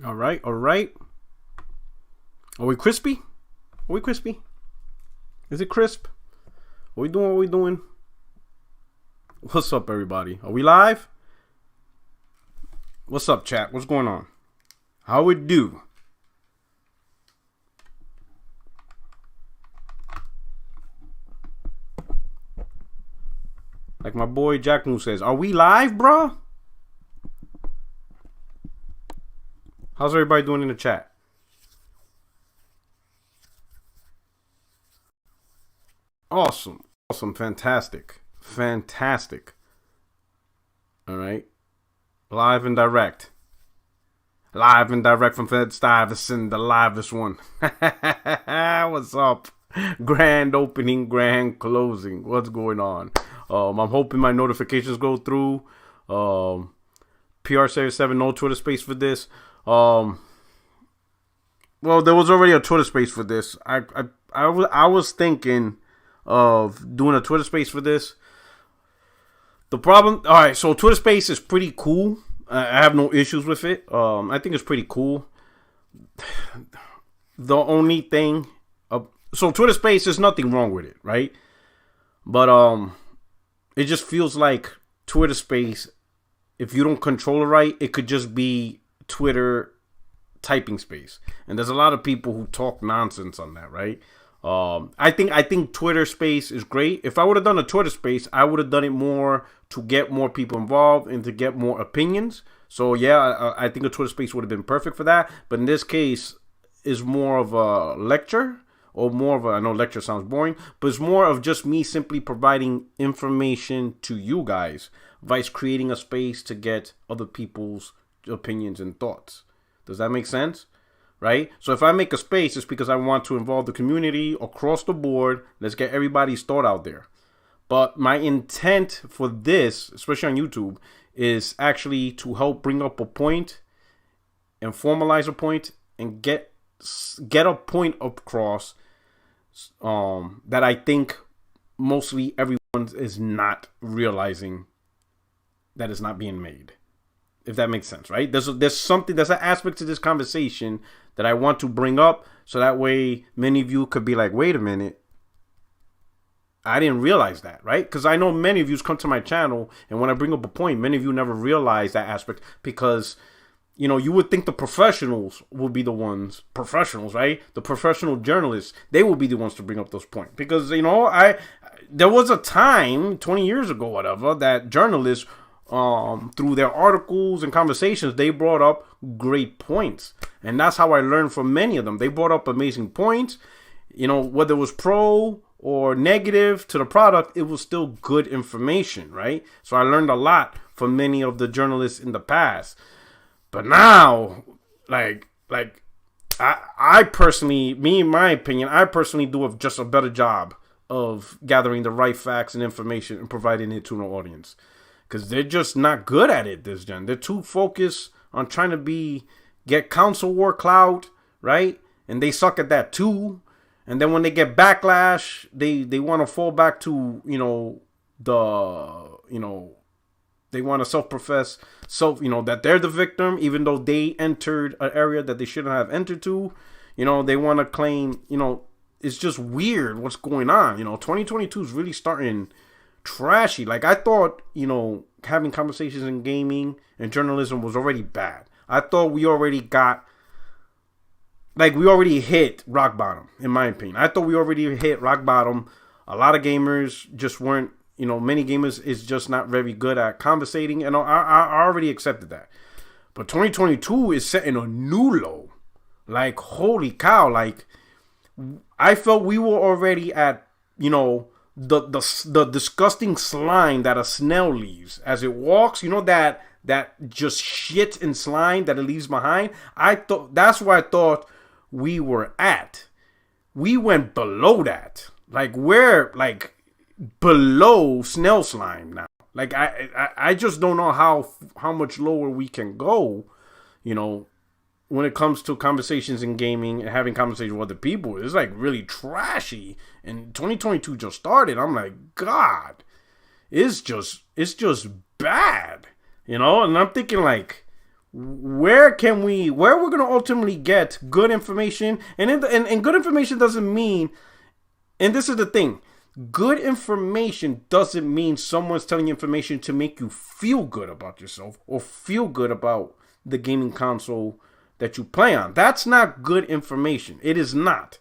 All right, all right. Are we crispy? Are we crispy? Is it crisp? Are we doing what we doing? What's up, everybody? Are we live? What's up, chat? What's going on? How we do? Like my boy Jack Moon says, are we live, bro? How's everybody doing in the chat? Awesome. Awesome. Fantastic. Fantastic. All right. Live and direct. Live and direct from Fed Stuyvesant, the livest one. What's up? Grand opening, grand closing. What's going on? I'm hoping my notifications go through. PR Series 7, no Twitter space for this. Well, there was already a Twitter space for this. I was thinking of doing a Twitter space for this. The problem, all right, so Twitter space is pretty cool. I have no issues with it. I think it's pretty cool. The only thing, so Twitter space, there's nothing wrong with it, right? But it just feels like Twitter space, if you don't control it right, it could just be Twitter typing space, and there's a lot of people who talk nonsense on that, right? I think Twitter space is great. If I would have done a Twitter space, I would have done it more to get more people involved and to get more opinions. So yeah, I think a Twitter space would have been perfect for that. But in this case, is more of a lecture, or more of a, I know lecture sounds boring, but it's more of just me simply providing information to you guys, vice creating a space to get other people's opinions and thoughts. Does that make sense? Right? So if I make a space, it's because I want to involve the community across the board. Let's get everybody's thought out there. But my intent for this, especially on YouTube, is actually to help bring up a point and formalize a point and get a point across that I think mostly everyone is not realizing that is not being made. If that makes sense, right? There's an aspect to this conversation that I want to bring up, so that way many of you could be like, wait a minute, I didn't realize that, right? Because I know many of you come to my channel, and when I bring up a point, many of you never realize that aspect, because, you know, you would think the professionals will be the ones, professionals, right? The professional journalists, they will be the ones to bring up those points. Because, you know, there was a time, 20 years ago, whatever, that journalists, through their articles and conversations, they brought up great points. And that's how I learned from many of them. They brought up amazing points. You know, whether it was pro or negative to the product, it was still good information, right? So I learned a lot from many of the journalists in the past. But now, I personally, me in my opinion, I personally do just a better job of gathering the right facts and information and providing it to an audience. Because they're just not good at it this gen. They're too focused on trying to get console war clout, right? And they suck at that too. And then when they get backlash, they want to fall back to, they want to self-profess, that they're the victim, even though they entered an area that they shouldn't have entered to. You know, they want to claim, it's just weird what's going on. 2022 is really starting trashy. Like, I thought, having conversations in gaming and journalism was already bad. I thought we already hit rock bottom, in my opinion. I thought we already hit rock bottom. A lot of gamers just weren't, many gamers is just not very good at conversating, and I already accepted that. But 2022 is setting a new low. Like, holy cow. Like, I felt we were already at, the disgusting slime that a snail leaves as it walks, that just shit and slime that it leaves behind. That's where I thought we were at. We went below that. Like, we're like below snail slime now. Like, I just don't know how much lower we can go, when it comes to conversations in gaming and having conversations with other people. It's like really trashy. And 2022 just started. I'm like, God, it's just bad, And I'm thinking, like, where we're going to ultimately get good information. And good information doesn't mean, and this is the thing, good information doesn't mean someone's telling you information to make you feel good about yourself or feel good about the gaming console that you play on. That's not good information. It is not.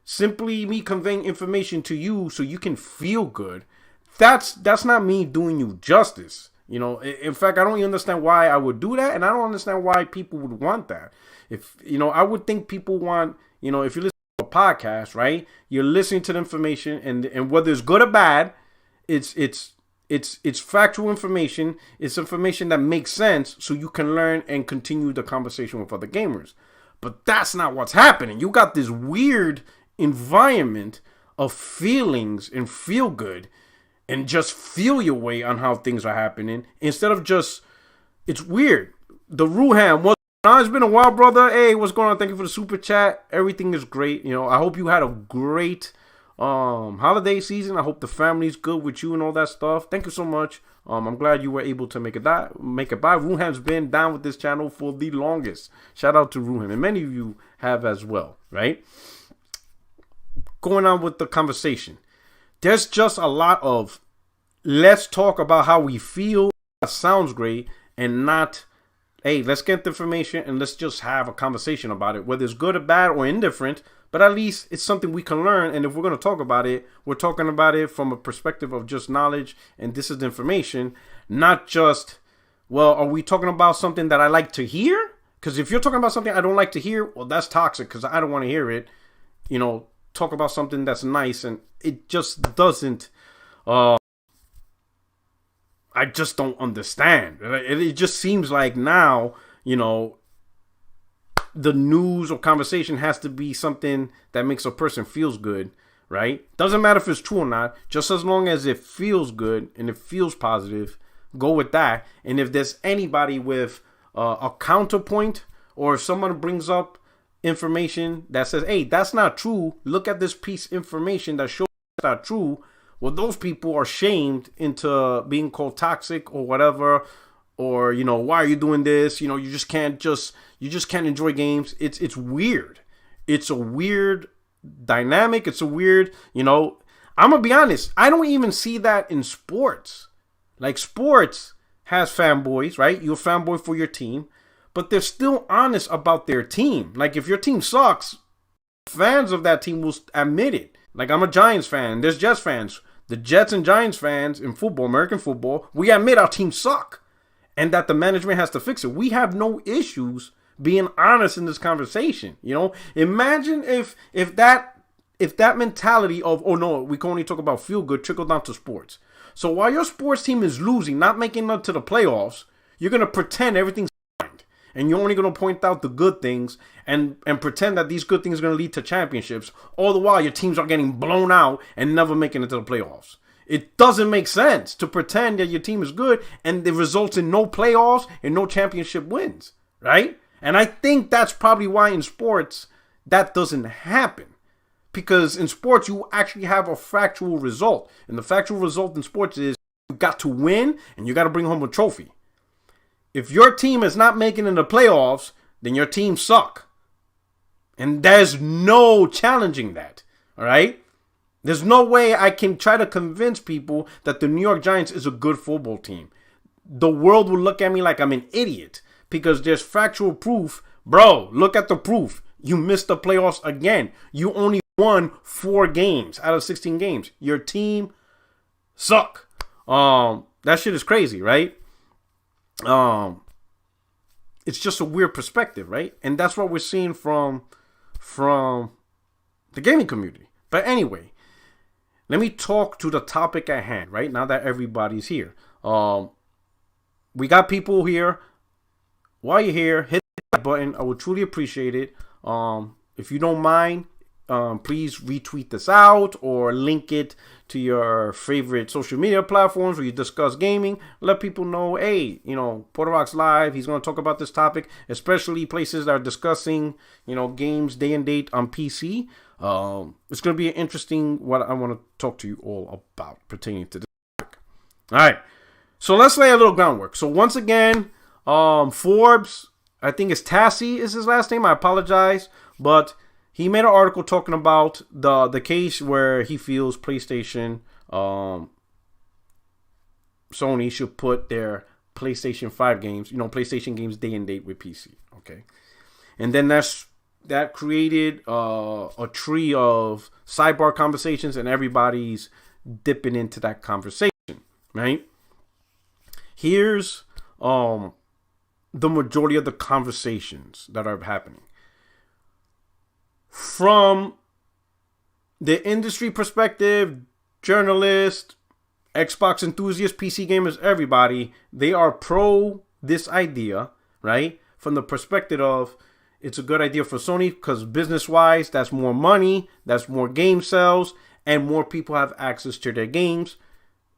Simply me conveying information to you so you can feel good. That's not me doing you justice. In fact, I don't even understand why I would do that, and I don't understand why people would want that. If I would think people want, if you listen to a podcast, right? You're listening to the information, and whether it's good or bad, it's factual information. It's information that makes sense, so you can learn and continue the conversation with other gamers. But that's not what's happening. You got this weird environment of feelings and feel good and just feel your way on how things are happening instead of just, it's weird. The Ruham, what's going on? It's been a while, brother. Hey, what's going on? Thank you for the super chat. Everything is great. I hope you had a great holiday season. I hope the family's good with you and all that stuff. Thank you so much. I'm glad you were able to make it by. Ruham's been down with this channel for the longest. Shout out to Ruham, and many of you have as well, right? Going on with the conversation. There's just a lot of let's talk about how we feel. That sounds great, and not, hey, let's get the information and let's just have a conversation about it, whether it's good or bad or indifferent. But at least it's something we can learn. And if we're going to talk about it, we're talking about it from a perspective of just knowledge. And this is the information, not just, well, are we talking about something that I like to hear? Because if you're talking about something I don't like to hear, well, that's toxic because I don't want to hear it. Talk about something that's nice, and it just doesn't, I just don't understand. It just seems like now, the news or conversation has to be something that makes a person feels good, right? Doesn't matter if it's true or not, just as long as it feels good and it feels positive, go with that. And if there's anybody with a counterpoint, or if someone brings up information that says, hey, that's not true, look at this piece of information that shows that's not true, well, those people are shamed into being called toxic or whatever, or why are you doing this? You just can't enjoy games. It's weird. It's a weird dynamic. It's a weird, I'm gonna be honest, I don't even see that in sports. Like, sports has fanboys, right? You're a fanboy for your team, but they're still honest about their team. Like, if your team sucks, fans of that team will admit it. Like, I'm a Giants fan. There's Jets fans. The Jets and Giants fans in football, American football, we admit our teams suck and that the management has to fix it. We have no issues being honest in this conversation. Imagine if that mentality of, oh no, we can only talk about feel good, trickle down to sports. So while your sports team is losing, not making it to the playoffs, you're going to pretend everything's fine. And you're only going to point out the good things and pretend that these good things are going to lead to championships. All the while your teams are getting blown out and never making it to the playoffs. It doesn't make sense to pretend that your team is good and it results in no playoffs and no championship wins, right? And I think that's probably why in sports that doesn't happen. Because in sports, you actually have a factual result. And the factual result in sports is you got to win and you got to bring home a trophy. If your team is not making it in the playoffs, then your team suck. And there's no challenging that, all right? There's no way I can try to convince people that the New York Giants is a good football team. The world will look at me like I'm an idiot because there's factual proof. Bro, look at the proof. You missed the playoffs again. You only won 4 games out of 16 games. Your team suck. That shit is crazy, right? It's just a weird perspective, right? And that's what we're seeing from the gaming community. But anyway, let me talk to the topic at hand, right? Now that everybody's here. We got people here. While you're here, hit that button. I would truly appreciate it. If you don't mind, please retweet this out or link it to your favorite social media platforms where you discuss gaming. Let people know, hey, Porter Rocks Live, he's going to talk about this topic, especially places that are discussing, games day and date on PC. It's going to be interesting what I want to talk to you all about pertaining to this topic. All right. So let's lay a little groundwork. So once again, Forbes, I think it's Tassi is his last name. I apologize, but he made an article talking about the case where he feels PlayStation, Sony should put their PlayStation 5 games, PlayStation games day and date with PC. Okay, and then that created a tree of sidebar conversations, and everybody's dipping into that conversation, right? Here's the majority of the conversations that are happening. From the industry perspective, journalists, Xbox enthusiasts, PC gamers, everybody, they are pro this idea, right? From the perspective of it's a good idea for Sony because business-wise, that's more money, that's more game sales, and more people have access to their games.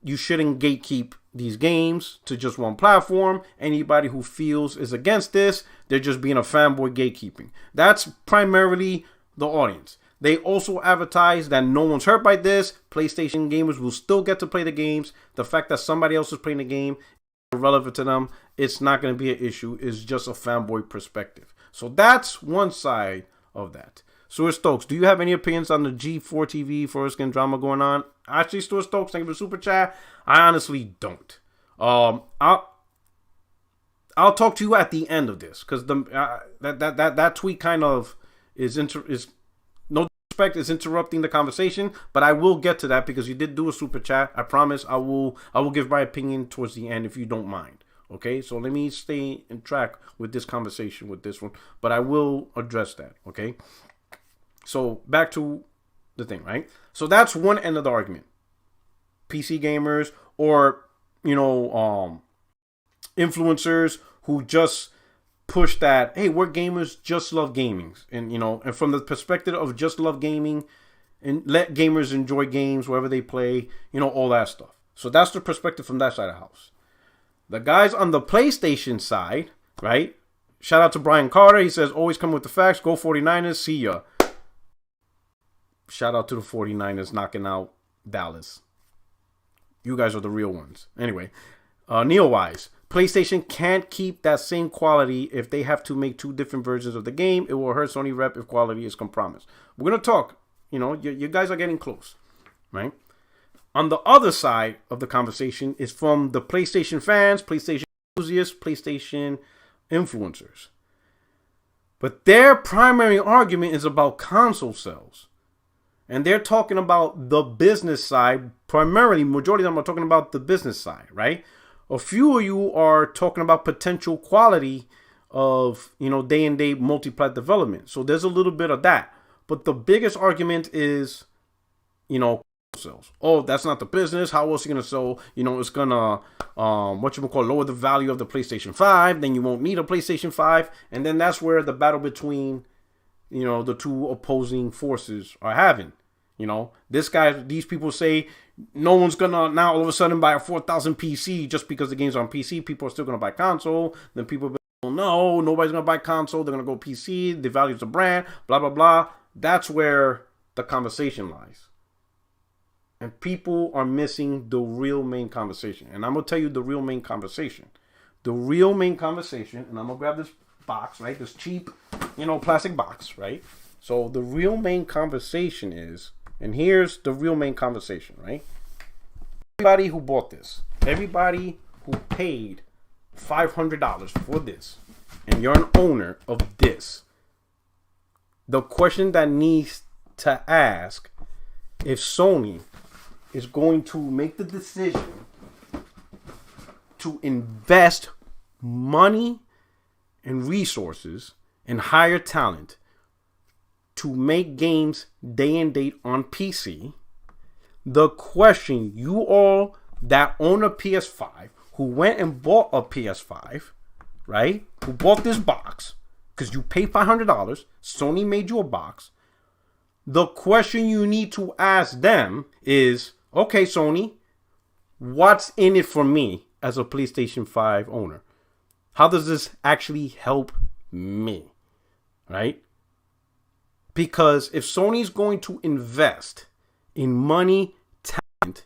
You shouldn't gatekeep these games to just one platform. Anybody who feels is against this, they're just being a fanboy gatekeeping. That's primarily the audience. They also advertise that no one's hurt by this. PlayStation gamers will still get to play the games. The fact that somebody else is playing the game is irrelevant to them. It's not going to be an issue. It's just a fanboy perspective. So that's one side of that. Stuart Stokes, do you have any opinions on the G4 TV Forest Skin drama going on? Actually, Stuart Stokes, thank you for super chat. I honestly don't. I'll talk to you at the end of this because that tweet kind of is no disrespect, is interrupting the conversation. But I will get to that because you did do a super chat. I promise I will give my opinion towards the end if you don't mind. Okay, so let me stay in track with this conversation with this one, but I will address that. Okay. So back to the thing, right? So that's one end of the argument. PC gamers or, influencers who just push that, hey, we're gamers, just love gaming. And, and from the perspective of just love gaming and let gamers enjoy games wherever they play, all that stuff. So that's the perspective from that side of the house. The guys on the PlayStation side, right? Shout out to Brian Carter. He says, always come with the facts. Go 49ers. See ya. Shout out to the 49ers knocking out Dallas. You guys are the real ones. Anyway, Neowise. PlayStation can't keep that same quality if they have to make two different versions of the game. It will hurt Sony rep if quality is compromised. We're going to talk. You guys are getting close, right? On the other side of the conversation is from the PlayStation fans, PlayStation enthusiasts, PlayStation influencers. But their primary argument is about console sales. And they're talking about the business side. Primarily, majority of them are talking about the business side, right? A few of you are talking about potential quality of, day and day multi-plat development. So there's a little bit of that. But the biggest argument is, sales. Oh, that's not the business. How else are you going to sell? It's going to, lower the value of the PlayStation 5. Then you won't need a PlayStation 5. And then that's where the battle between, the two opposing forces are having. These people say no one's gonna now all of a sudden buy a 4,000 PC just because the game's on PC. People are still gonna buy console. Then people will no, nobody's gonna buy console. They're gonna go PC. The value of the brand. Blah blah blah. That's where the conversation lies. And people are missing the real main conversation. And I'm gonna tell you the real main conversation. The real main conversation. And I'm gonna grab this box, right? This cheap, plastic box, right? So the real main conversation is. And here's the real main conversation, right? Everybody who bought this, everybody who paid $500 for this, and you're an owner of this, the question that needs to ask, if Sony is going to make the decision to invest money and resources and hire talent to make games day and date on PC, the question, you all that own a PS5, who went and bought a PS5, right? Who bought this box, because you paid $500, Sony made you a box. The question you need to ask them is, okay, Sony, what's in it for me as a PlayStation 5 owner? How does this actually help me, right? Because if Sony's going to invest in money, talent,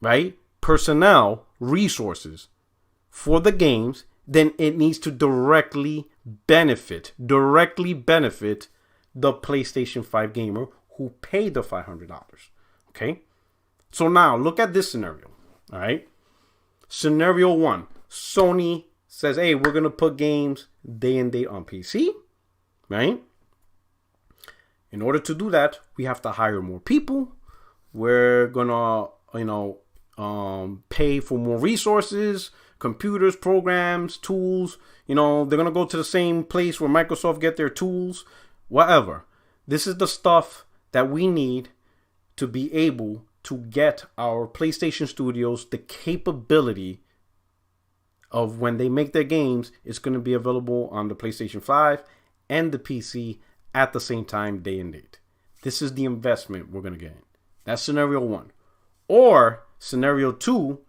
right, personnel, resources for the games, then it needs to directly benefit the PlayStation 5 gamer who paid the $500. Okay? So now look at this scenario. All right? Scenario 1. Sony says, hey, we're going to put games day and date on PC. Right? In order to do that, we have to hire more people. We're going to, pay for more resources, computers, programs, tools. They're going to go to the same place where Microsoft get their tools, whatever. This is the stuff that we need to be able to get our PlayStation studios the capability of when they make their games, it's going to be available on the PlayStation 5 and the PC at the same time, day and date. This is the investment we're going to get in. That's scenario 1. Or scenario 2,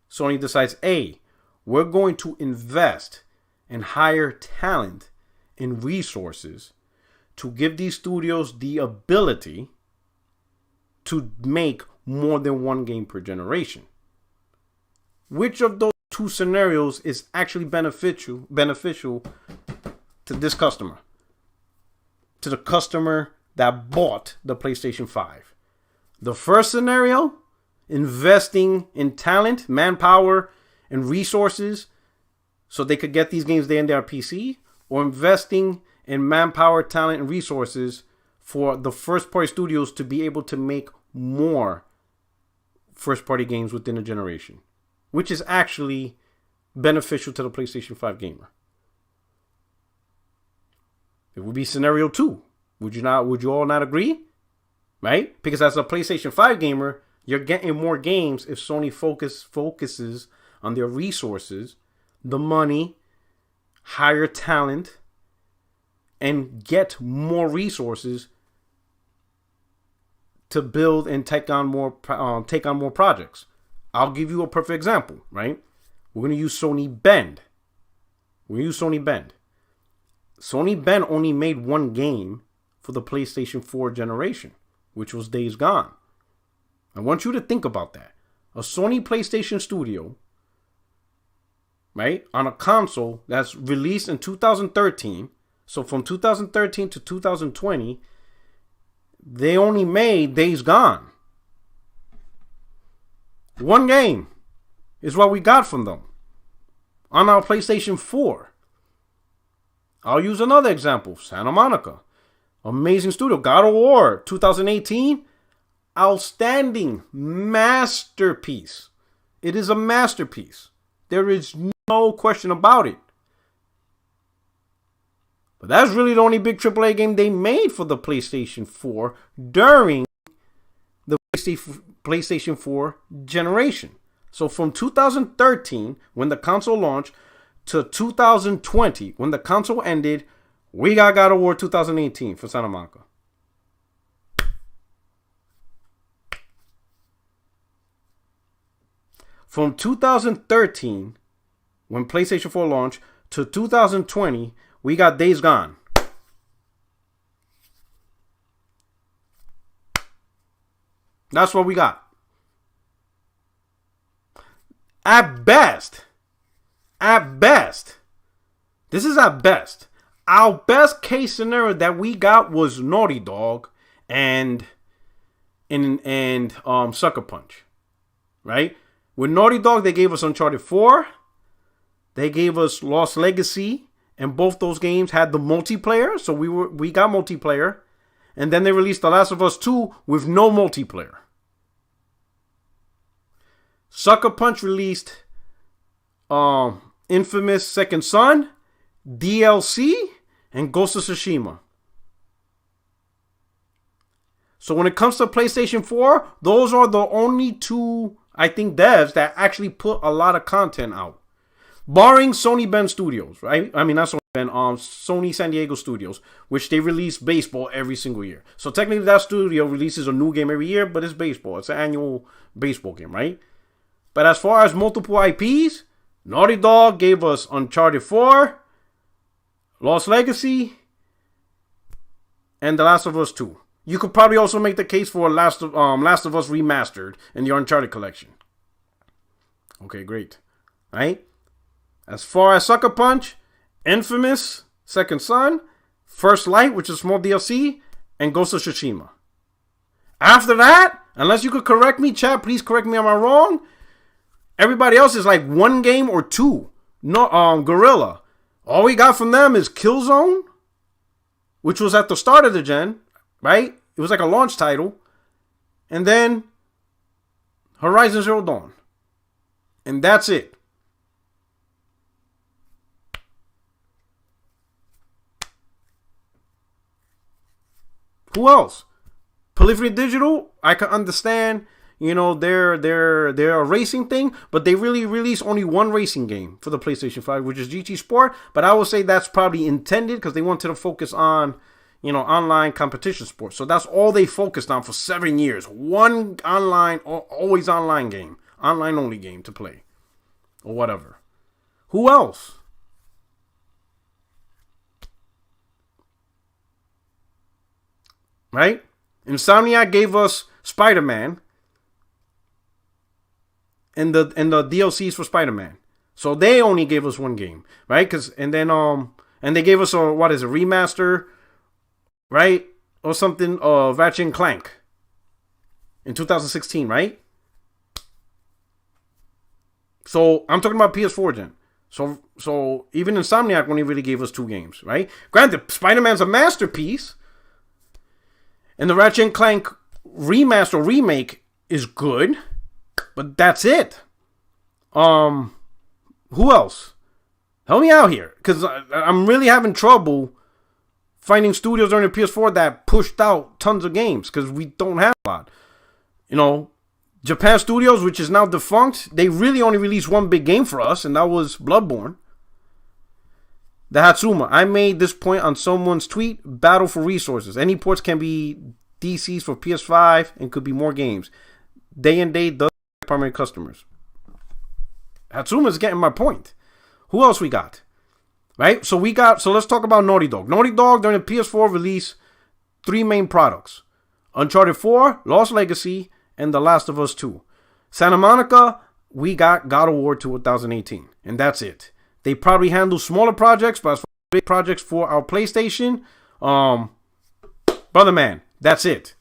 Sony decides, hey, we're going to invest and hire talent and resources to give these studios the ability to make more than one game per generation. Which of those two scenarios is actually beneficial to this customer? To the customer that bought the PlayStation 5. The first scenario, investing in talent, manpower, and resources so they could get these games there and there on PC, or investing in manpower, talent, and resources for the first-party studios to be able to make more first-party games within a generation, which is actually beneficial to the PlayStation 5 gamer. It would be scenario 2. Would you all not agree? Right? Because as a PlayStation 5 gamer, you're getting more games if Sony focuses on their resources, the money, hire talent, and get more resources to build and take on more projects. I'll give you a perfect example, right? We're going to use Sony Bend. Sony Bend only made one game for the PlayStation 4 generation, which was Days Gone. I want you to think about that. A Sony PlayStation studio, right, on a console that's released in 2013. So from 2013 to 2020, they only made Days Gone. One game is what we got from them on our PlayStation 4. I'll use another example. Santa Monica. Amazing studio. God of War 2018. Outstanding. Masterpiece. It is a masterpiece. There is no question about it. But that's really the only big AAA game they made for the PlayStation 4 during the PlayStation 4 generation. So from 2013, when the console launched, to 2020, when the console ended, we got God of War 2018 for Santa Monica. From 2013, when PlayStation 4 launched, to 2020, we got Days Gone. That's what we got. At best, this is at best. Our best case scenario that we got was Naughty Dog and Sucker Punch, right? With Naughty Dog, they gave us Uncharted 4. They gave us Lost Legacy, and both those games had the multiplayer, so we got multiplayer. And then they released The Last of Us 2 with no multiplayer. Sucker Punch released Infamous Second Son, DLC, and Ghost of Tsushima. So when it comes to PlayStation 4, those are the only two, I think, devs that actually put a lot of content out. Barring Sony Bend Studios, right? I mean, not Sony Bend, Sony San Diego Studios, which they release baseball every single year. So technically that studio releases a new game every year, but it's baseball. It's an annual baseball game, right? But as far as multiple IPs, Naughty Dog gave us Uncharted 4, Lost Legacy, and The Last of Us 2. You could probably also make the case for Last of Us Remastered in the Uncharted collection. Okay, great. Right? As far as Sucker Punch, Infamous, Second Son, First Light, which is small DLC, and Ghost of Tsushima. After that, unless you could correct me, chat, please correct me, am I wrong? Everybody else is like one game or two. No, Guerrilla. All we got from them is Killzone, which was at the start of the gen, right? It was like a launch title. And then Horizon Zero Dawn. And that's it. Who else? Polyphony Digital, I can understand, you know, they're a racing thing, but they really released only one racing game for the PlayStation 5, which is GT Sport. But I would say that's probably intended because they wanted to focus on, you know, online competition sports. So that's all they focused on for 7 years. One online, always online game, online only game to play, or whatever. Who else? Right? Insomniac gave us Spider-Man and the DLCs for Spider-Man. So they only gave us one game, right? And they gave us a remaster, right? Or something of Ratchet and Clank in 2016, right? So I'm talking about PS4 gen. So even Insomniac only really gave us 2 games, right? Granted, Spider-Man's a masterpiece. And the Ratchet and Clank remaster remake is good, but that's it. Who else? Help me out here, because I'm really having trouble finding studios during the PS4 that pushed out tons of games, because we don't have a lot. You know, Japan Studios, which is now defunct, they really only released one big game for us, and that was Bloodborne. The Hatsuma. I made this point on someone's tweet. Battle for resources. Any ports can be DCs for PS5 and could be more games. Day and Day does primary customers. Hatsuma is getting my point. Who else we got? Right? So let's talk about Naughty Dog. Naughty Dog during the PS4 release 3 main products. Uncharted 4, Lost Legacy, and The Last of Us 2. Santa Monica, we got God of War 2018. And that's it. They probably handle smaller projects, but as far as big projects for our PlayStation, brother man, that's it.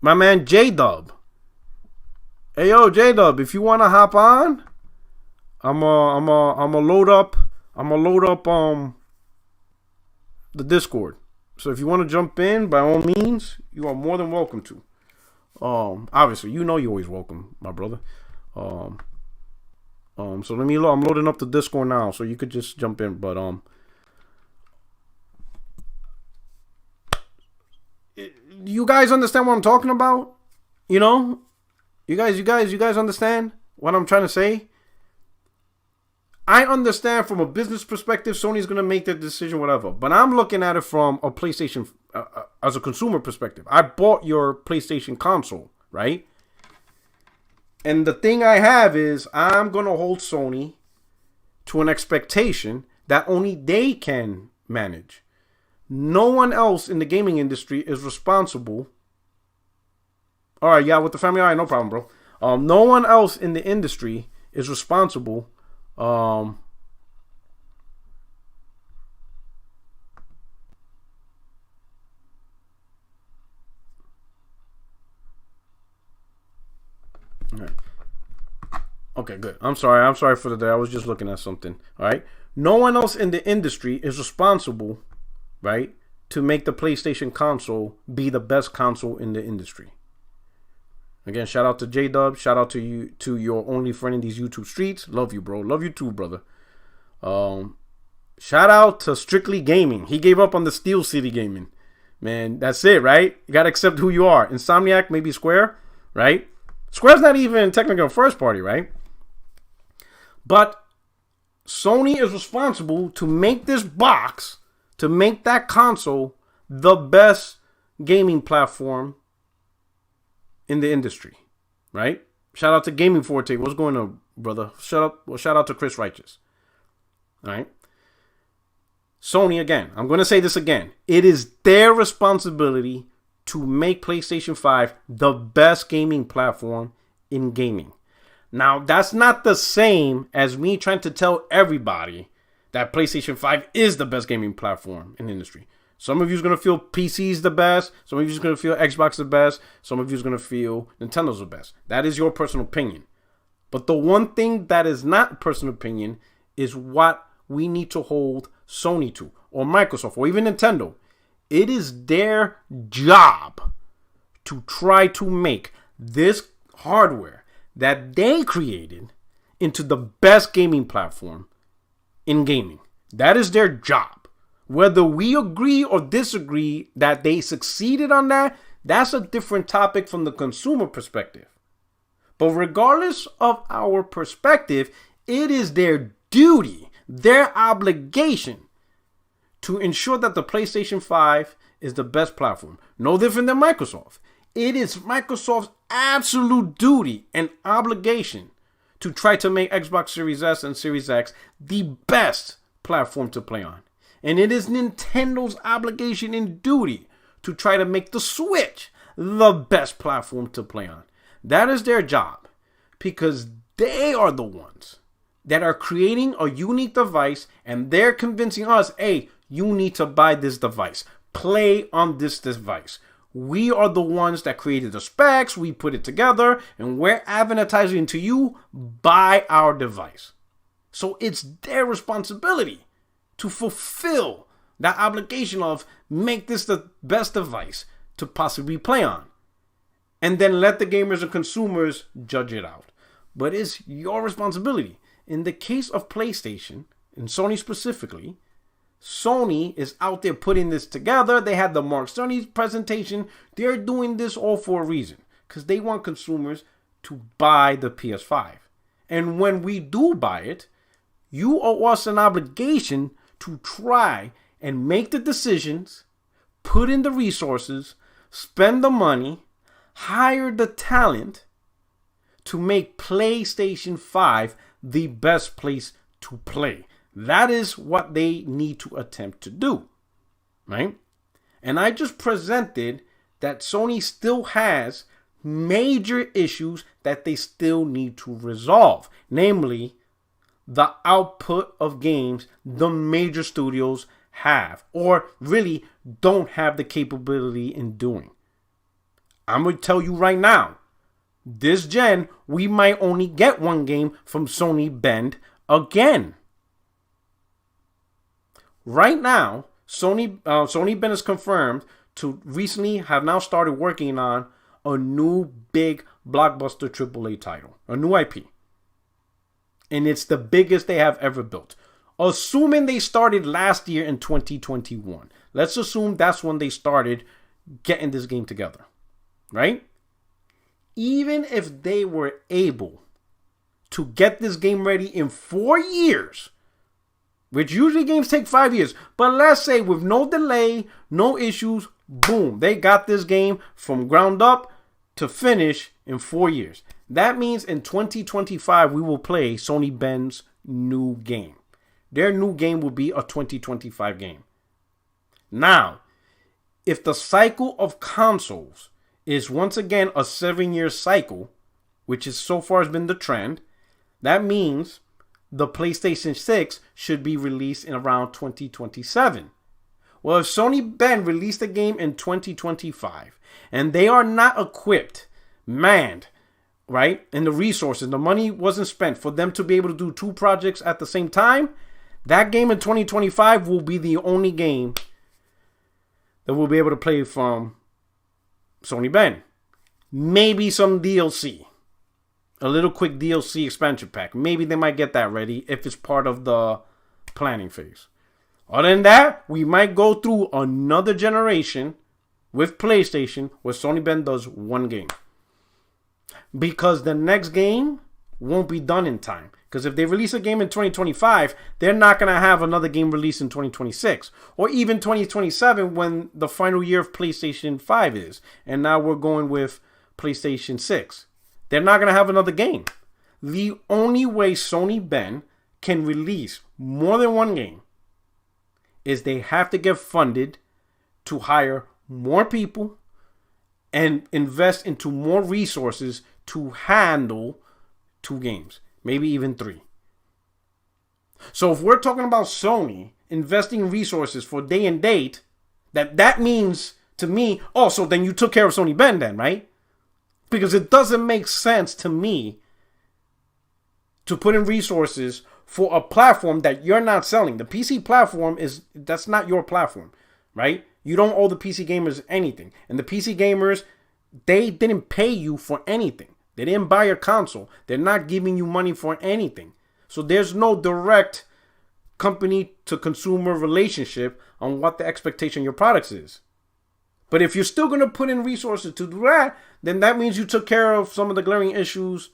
My man J-Dub. Hey yo, J-Dub, if you wanna hop on, I'm a load up the Discord. So if you want to jump in, by all means, you are more than welcome to. Obviously, you know you're always welcome, my brother. So I'm loading up the Discord now, so you could just jump in. But you guys understand what I'm talking about? You know, you guys understand what I'm trying to say? I understand from a business perspective, Sony's gonna make their decision, whatever. But I'm looking at it from a PlayStation, as a consumer perspective. I bought your PlayStation console, right? And the thing I have is I'm going to hold Sony to an expectation that only they can manage. No one else in the gaming industry is responsible. All right, yeah, with the family, all right, no problem, bro. No one else in the industry is responsible. All right. Okay, good. I'm sorry for the day. I was just looking at something. All right. No one else in the industry is responsible, right, to make the PlayStation console be the best console in the industry. Again, shout out to J-Dub. Shout out to you, to your only friend in these YouTube streets. Love you, bro. Love you too, brother. Shout out to Strictly Gaming. He gave up on the Steel City Gaming. Man, that's it, right? You got to accept who you are. Insomniac, maybe Square, right? Square's not even technically a first party, right? But Sony is responsible to make this box, to make that console the best gaming platform in the industry, right? Shout out to Gaming Forte. What's going on, brother? Shout out to Chris Righteous. All right. Sony, again, I'm going to say this again. It is their responsibility to make PlayStation 5 the best gaming platform in gaming. Now, that's not the same as me trying to tell everybody that PlayStation 5 is the best gaming platform in the industry. Some of you is going to feel PC is the best. Some of you is going to feel Xbox the best. Some of you is going to feel Nintendo's the best. That is your personal opinion. But the one thing that is not personal opinion is what we need to hold Sony to, or Microsoft, or even Nintendo. It is their job to try to make this hardware that they created into the best gaming platform in gaming. That is their job. Whether we agree or disagree that they succeeded on that, that's a different topic from the consumer perspective. But regardless of our perspective, it is their duty, their obligation to ensure that the PlayStation 5 is the best platform. No different than Microsoft. It is Microsoft's absolute duty and obligation to try to make Xbox Series S and Series X the best platform to play on. And it is Nintendo's obligation and duty to try to make the Switch the best platform to play on. That is their job, because they are the ones that are creating a unique device, and they're convincing us, hey, you need to buy this device. Play on this device. We are the ones that created the specs, we put it together, and we're advertising to you, buy our device. So it's their responsibility to fulfill that obligation of make this the best device to possibly play on. And then let the gamers and consumers judge it out. But it's your responsibility. In the case of PlayStation, and Sony specifically, Sony is out there putting this together. They had the Mark Cerny's presentation. They're doing this all for a reason, because they want consumers to buy the PS5. And when we do buy it, you owe us an obligation to try and make the decisions, put in the resources, spend the money, hire the talent to make PlayStation 5 the best place to play. That is what they need to attempt to do, right? And I just presented that Sony still has major issues that they still need to resolve. Namely, the output of games the major studios have, or really don't have the capability in doing. I'm going to tell you right now, this gen, we might only get one game from Sony Bend again. Right now, Sony Bend is confirmed to recently have now started working on a new big blockbuster AAA title, a new IP. And it's the biggest they have ever built. Assuming they started last year in 2021. Let's assume that's when they started getting this game together, right? Even if they were able to get this game ready in 4 years, which usually games take 5 years, but let's say with no delay, no issues, boom, they got this game from ground up to finish in 4 years. That means in 2025, we will play Sony Bend's new game. Their new game will be a 2025 game. Now, if the cycle of consoles is once again a 7-year cycle, which is so far has been the trend, that means the PlayStation 6 should be released in around 2027. Well, if Sony Bend released the game in 2025 and they are not equipped, manned, right, and the resources, the money wasn't spent for them to be able to do 2 projects at the same time, that game in 2025 will be the only game that we'll be able to play from Sony Bend. Maybe some DLC. A little quick DLC expansion pack. Maybe they might get that ready if it's part of the planning phase. Other than that, we might go through another generation with PlayStation where Sony Bend does one game. Because the next game won't be done in time. Because if they release a game in 2025, they're not going to have another game released in 2026. Or even 2027 when the final year of PlayStation 5 is. And now we're going with PlayStation 6. They're not going to have another game. The only way Sony Bend can release more than one game is they have to get funded to hire more people and invest into more resources to handle 2 games, maybe even 3. So if we're talking about Sony investing resources for day and date, that means to me, oh, so then you took care of Sony Ben then, right? Because it doesn't make sense to me to put in resources for a platform that you're not selling. The PC platform that's not your platform, right? You don't owe the PC gamers anything. And the PC gamers, they didn't pay you for anything. They didn't buy your console. They're not giving you money for anything. So there's no direct company to consumer relationship on what the expectation of your products is. But if you're still going to put in resources to do that, then that means you took care of some of the glaring issues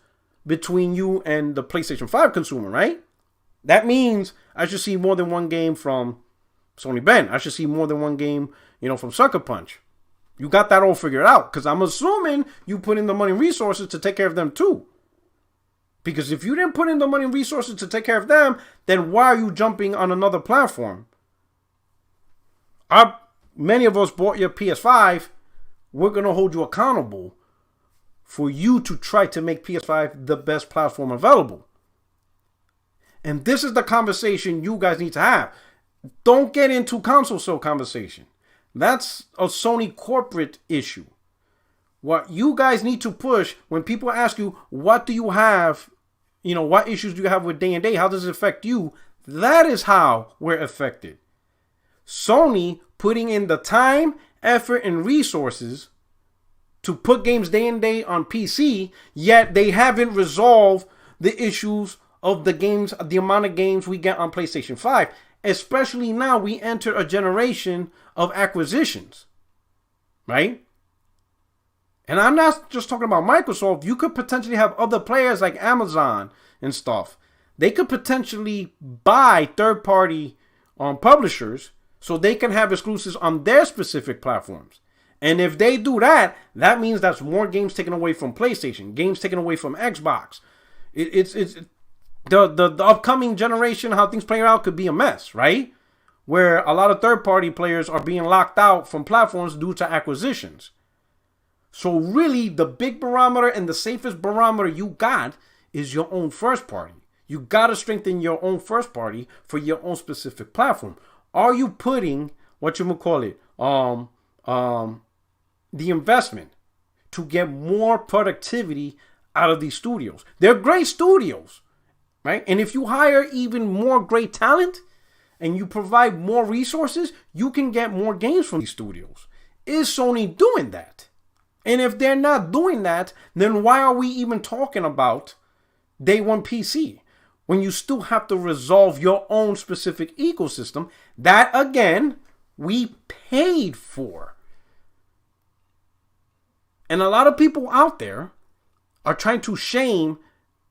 between you and the PlayStation 5 consumer, right? That means I should see more than one game from Sony Ben. I should see more than one game, from Sucker Punch. You got that all figured out, because I'm assuming you put in the money and resources to take care of them too. Because if you didn't put in the money and resources to take care of them, then why are you jumping on another platform? Many of us bought your PS5. We're going to hold you accountable for you to try to make PS5 the best platform available. And this is the conversation you guys need to have. Don't get into console sale conversation. That's a Sony corporate issue. What you guys need to push when people ask you, what do you have? What issues do you have with day and day? How does it affect you? That is how we're affected. Sony putting in the time, effort, and resources to put games day and day on PC, yet they haven't resolved the issues of the amount of games we get on PlayStation 5. Especially now we enter a generation of acquisitions, right? And I'm not just talking about Microsoft. You could potentially have other players like Amazon and stuff. They could potentially buy third-party publishers so they can have exclusives on their specific platforms. And if they do that, that means that's more games taken away from PlayStation, games taken away from Xbox. It's the upcoming generation, how things play out could be a mess, right? Where a lot of third-party players are being locked out from platforms due to acquisitions. So really, the big barometer and the safest barometer you got is your own first party. You got to strengthen your own first party for your own specific platform. Are you putting, the investment to get more productivity out of these studios? They're great studios, right? And if you hire even more great talent and you provide more resources, you can get more games from these studios. Is Sony doing that? And if they're not doing that, then why are we even talking about Day One PC? When you still have to resolve your own specific ecosystem that, again, we paid for. And a lot of people out there are trying to shame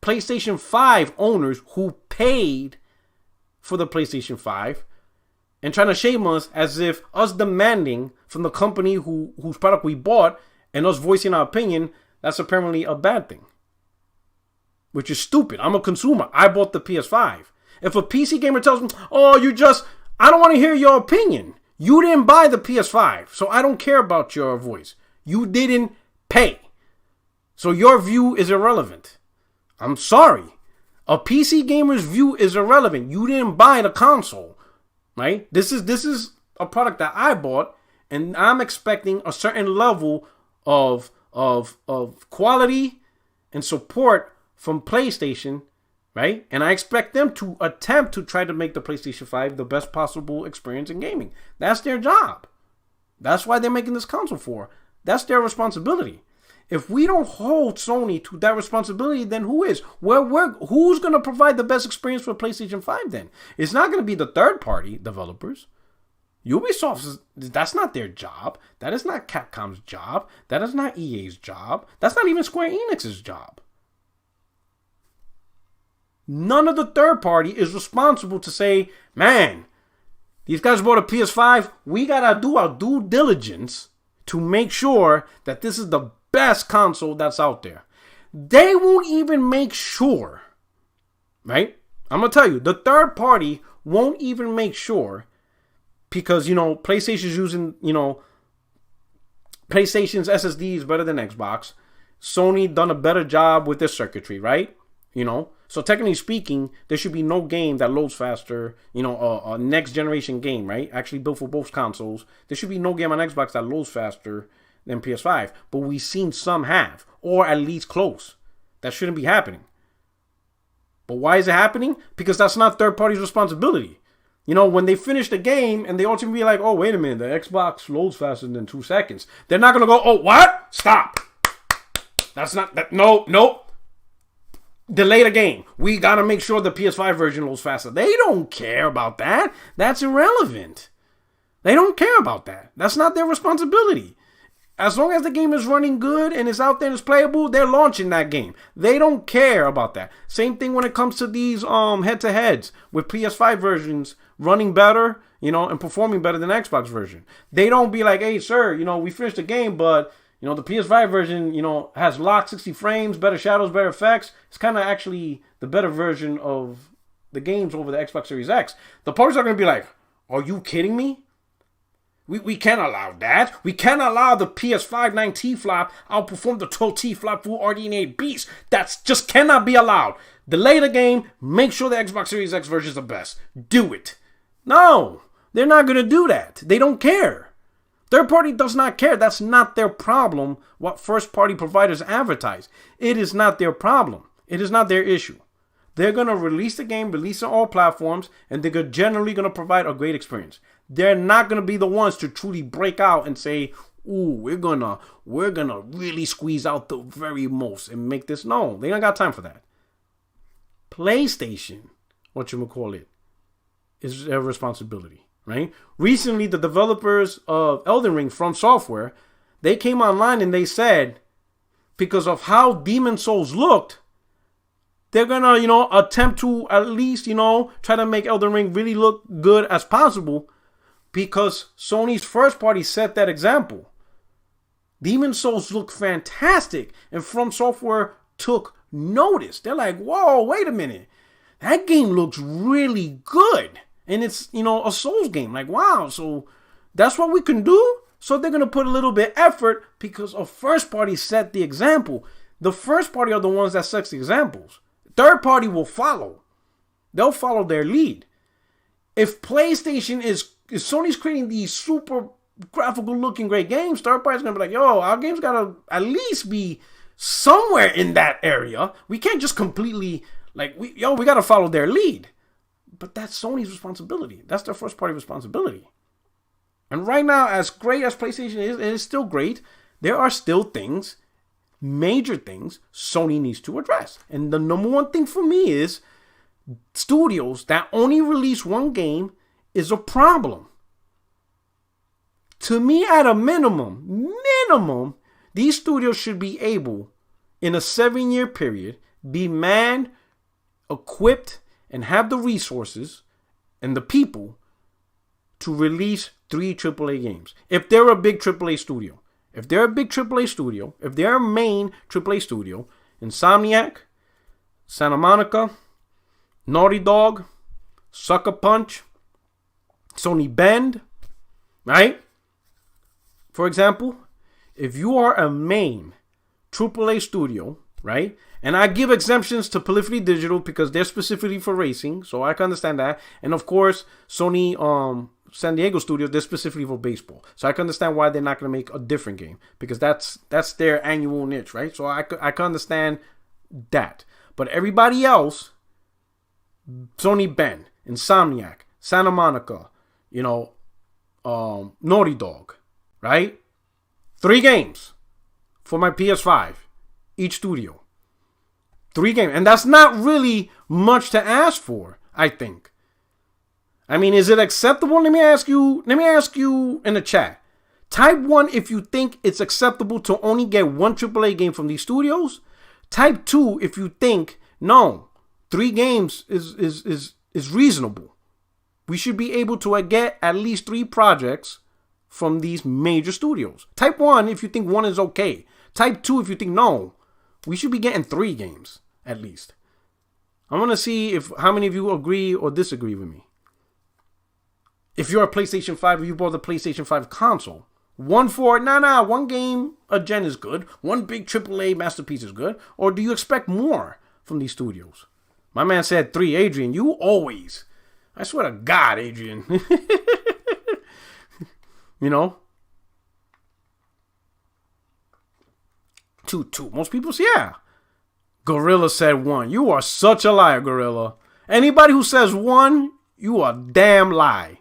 PlayStation 5 owners who paid for the PlayStation 5 and trying to shame us as if us demanding from the company whose product we bought and us voicing our opinion, that's apparently a bad thing. Which is stupid. I'm a consumer. I bought the PS5. If a PC gamer tells me, oh, I don't want to hear your opinion. You didn't buy the PS5, so I don't care about your voice. You didn't pay. So your view is irrelevant. I'm sorry. A PC gamer's view is irrelevant. You didn't buy the console, right? This is a product that I bought, and I'm expecting a certain level of quality and support from PlayStation, right? And I expect them to attempt to try to make the PlayStation 5 the best possible experience in gaming. That's their job. That's why they're making this console for. That's their responsibility. If we don't hold Sony to that responsibility, then who is? Who's going to provide the best experience for PlayStation 5 then? It's not going to be the third-party developers. Ubisoft, that's not their job. That is not Capcom's job. That is not EA's job. That's not even Square Enix's job. None of the third party is responsible to say, man, these guys bought a PS5. We got to do our due diligence to make sure that this is the best console that's out there. They won't even make sure, right? I'm going to tell you, the third party won't even make sure because, PlayStation's using, PlayStation's SSD is better than Xbox. Sony done a better job with their circuitry, right? You know, so technically speaking, there should be no game that loads faster. You know, a next generation game, right? Actually built for both consoles. There should be no game on Xbox that loads faster than PS5. But we've seen some have, or at least close. That shouldn't be happening. But why is it happening? Because that's not third party's responsibility. You know, when they finish the game and they ultimately be like, oh, wait a minute, the Xbox loads faster than 2 seconds. They're not going to go, oh, what? Stop. That's not, that. No. Delay the game. We got to make sure the PS5 version loads faster. They don't care about that. That's irrelevant. They don't care about that. That's not their responsibility. As long as the game is running good and it's out there and it's playable, they're launching that game. They don't care about that. Same thing when it comes to these head-to-heads with PS5 versions running better, you know, and performing better than the Xbox version. They don't be like, hey, sir, you know, we finished the game, but, you know, the PS5 version, you know, has locked 60 frames, better shadows, better effects. It's kind of actually the better version of the games over the Xbox Series X. The parties are going to be like, are you kidding me? We can't allow that. We can't allow the PS5 9T flop outperform the 12T flop full RDNA beast. That's just cannot be allowed. Delay the game. Make sure the Xbox Series X version is the best. Do it. No, they're not going to do that. They don't care. Third party does not care. That's not their problem what first party providers advertise. It is not their problem. It is not their issue. They're going to release the game, release it on all platforms, and they're generally going to provide a great experience. They're not going to be the ones to truly break out and say, ooh, we're gonna really squeeze out the very most and make this known. They don't got time for that. PlayStation, is their responsibility, right? Recently, the developers of Elden Ring from Software, they came online and they said, because of how Demon Souls looked, they're gonna, you know, attempt to at least, you know, try to make Elden Ring really look good as possible. Because Sony's first party set that example. Demon Souls look fantastic. And From Software took notice. They're like, whoa, wait a minute. That game looks really good. And it's, you know, a Souls game. Like, wow. So that's what we can do? So they're going to put a little bit effort because a first party set the example. The first party are the ones that set the examples. Third party will follow. They'll follow their lead. If PlayStation if Sony's creating these super graphical looking great games, third party's gonna be like, yo, our game's gotta at least be somewhere in that area. We can't just completely we gotta follow their lead. But that's Sony's responsibility. That's their first party responsibility. And right now, as great as PlayStation is, it is still great. There are still things, major things, Sony needs to address. And the number one thing for me is studios that only release one game is a problem. To me, at a minimum, these studios should be able, in a 7-year period, be manned, equipped, and have the resources and the people to release 3 AAA games. If they're a big AAA studio, if they're a main AAA studio, Insomniac, Santa Monica, Naughty Dog, Sucker Punch, Sony Bend, right? For example, if you are a main AAA studio, right? And I give exemptions to Polyphony Digital because they're specifically for racing, so I can understand that. And of course, Sony San Diego Studios, they're specifically for baseball. So I can understand why they're not going to make a different game because that's their annual niche, right? So I can understand that. But everybody else, Sony Bend, Insomniac, Santa Monica, Naughty Dog, right? 3 games for my PS5, each studio. 3 games. And that's not really much to ask for, I think. I mean, is it acceptable? Let me ask you in the chat. Type 1 if you think it's acceptable to only get 1 AAA game from these studios. Type 2 if you think, no, 3 games is reasonable. We should be able to get at least 3 projects from these major studios. Type 1 if you think 1 is okay. Type 2 if you think no, we should be getting 3 games at least. I want to see how many of you agree or disagree with me. If you're a PlayStation 5 or you bought the PlayStation 5 console, 1 game a gen is good. 1 big AAA masterpiece is good. Or do you expect more from these studios. My man said 3. Adrian, you always. I swear to God, Adrian. You know? 2. Most people say, yeah. Gorilla said 1. You are such a liar, Gorilla. Anybody who says 1, you are a damn lie.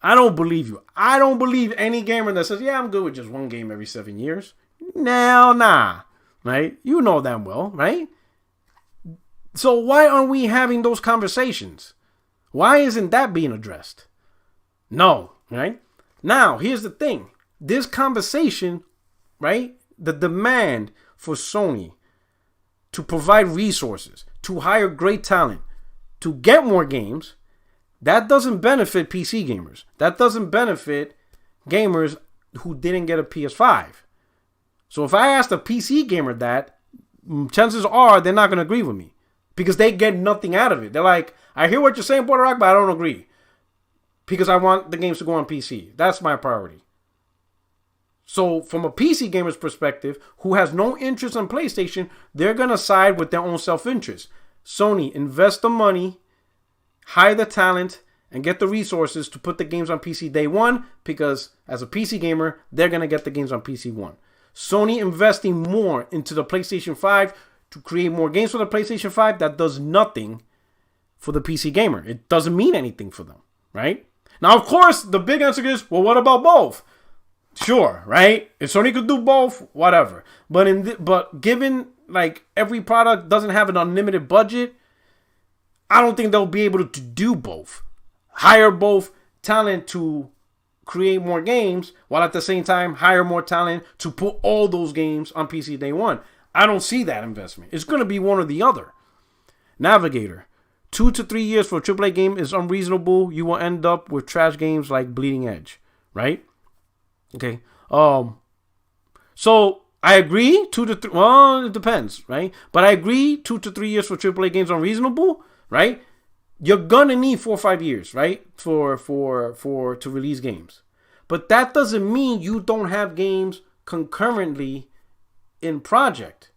I don't believe you. I don't believe any gamer that says, yeah, I'm good with just 1 game every 7 years. Nah. Right? You know damn well, right? So why aren't we having those conversations? Why isn't that being addressed? No, right? Now, here's the thing. This conversation, right? The demand for Sony to provide resources, to hire great talent, to get more games, that doesn't benefit PC gamers. That doesn't benefit gamers who didn't get a PS5. So if I asked a PC gamer that, chances are they're not going to agree with me because they get nothing out of it. They're like, I hear what you're saying, Puerto Rock, but I don't agree because I want the games to go on PC. That's my priority. So from a PC gamer's perspective, who has no interest in PlayStation, they're going to side with their own self-interest. Sony, invest the money, hire the talent, and get the resources to put the games on PC day one, because as a PC gamer, they're going to get the games on PC one. Sony investing more into the PlayStation 5 to create more games for the PlayStation 5, that does nothing for the PC gamer. It doesn't mean anything for them, right? Now, of course, the big answer is, well, what about both? Sure, right? If Sony could do both, whatever. But given like every product doesn't have an unlimited budget, I don't think they'll be able to do both. Hire both talent to create more games, while at the same time hire more talent to put all those games on PC day one. I don't see that investment. It's going to be one or the other. Navigator. 2 to 3 years for a AAA game is unreasonable. You will end up with trash games like Bleeding Edge, right? Okay. So I agree 2 to 3. Well, it depends, right? But I agree 2 to 3 years for AAA games unreasonable, right? You're gonna need 4 or 5 years, right? For to release games. But that doesn't mean you don't have games concurrently in project.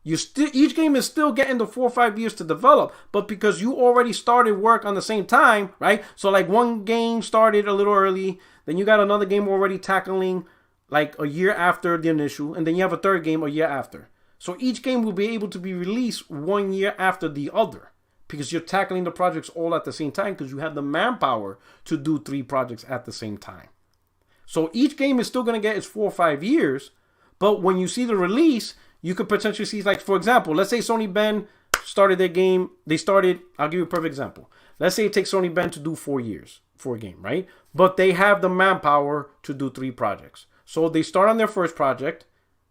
Each game is still getting the 4 or 5 years to develop, but because you already started work on the same time, right? So like one game started a little early, then you got another game already tackling like a year after the initial, and then you have a third game a year after. So each game will be able to be released 1 year after the other, because you're tackling the projects all at the same time, because you have the manpower to do 3 projects at the same time. So each game is still going to get its 4 or 5 years, but when you see the release, you could potentially see, like, for example, let's say Sony Ben started their game. I'll give you a perfect example. Let's say it takes Sony Ben to do 4 years for a game, right? But they have the manpower to do 3 projects. So they start on their first project,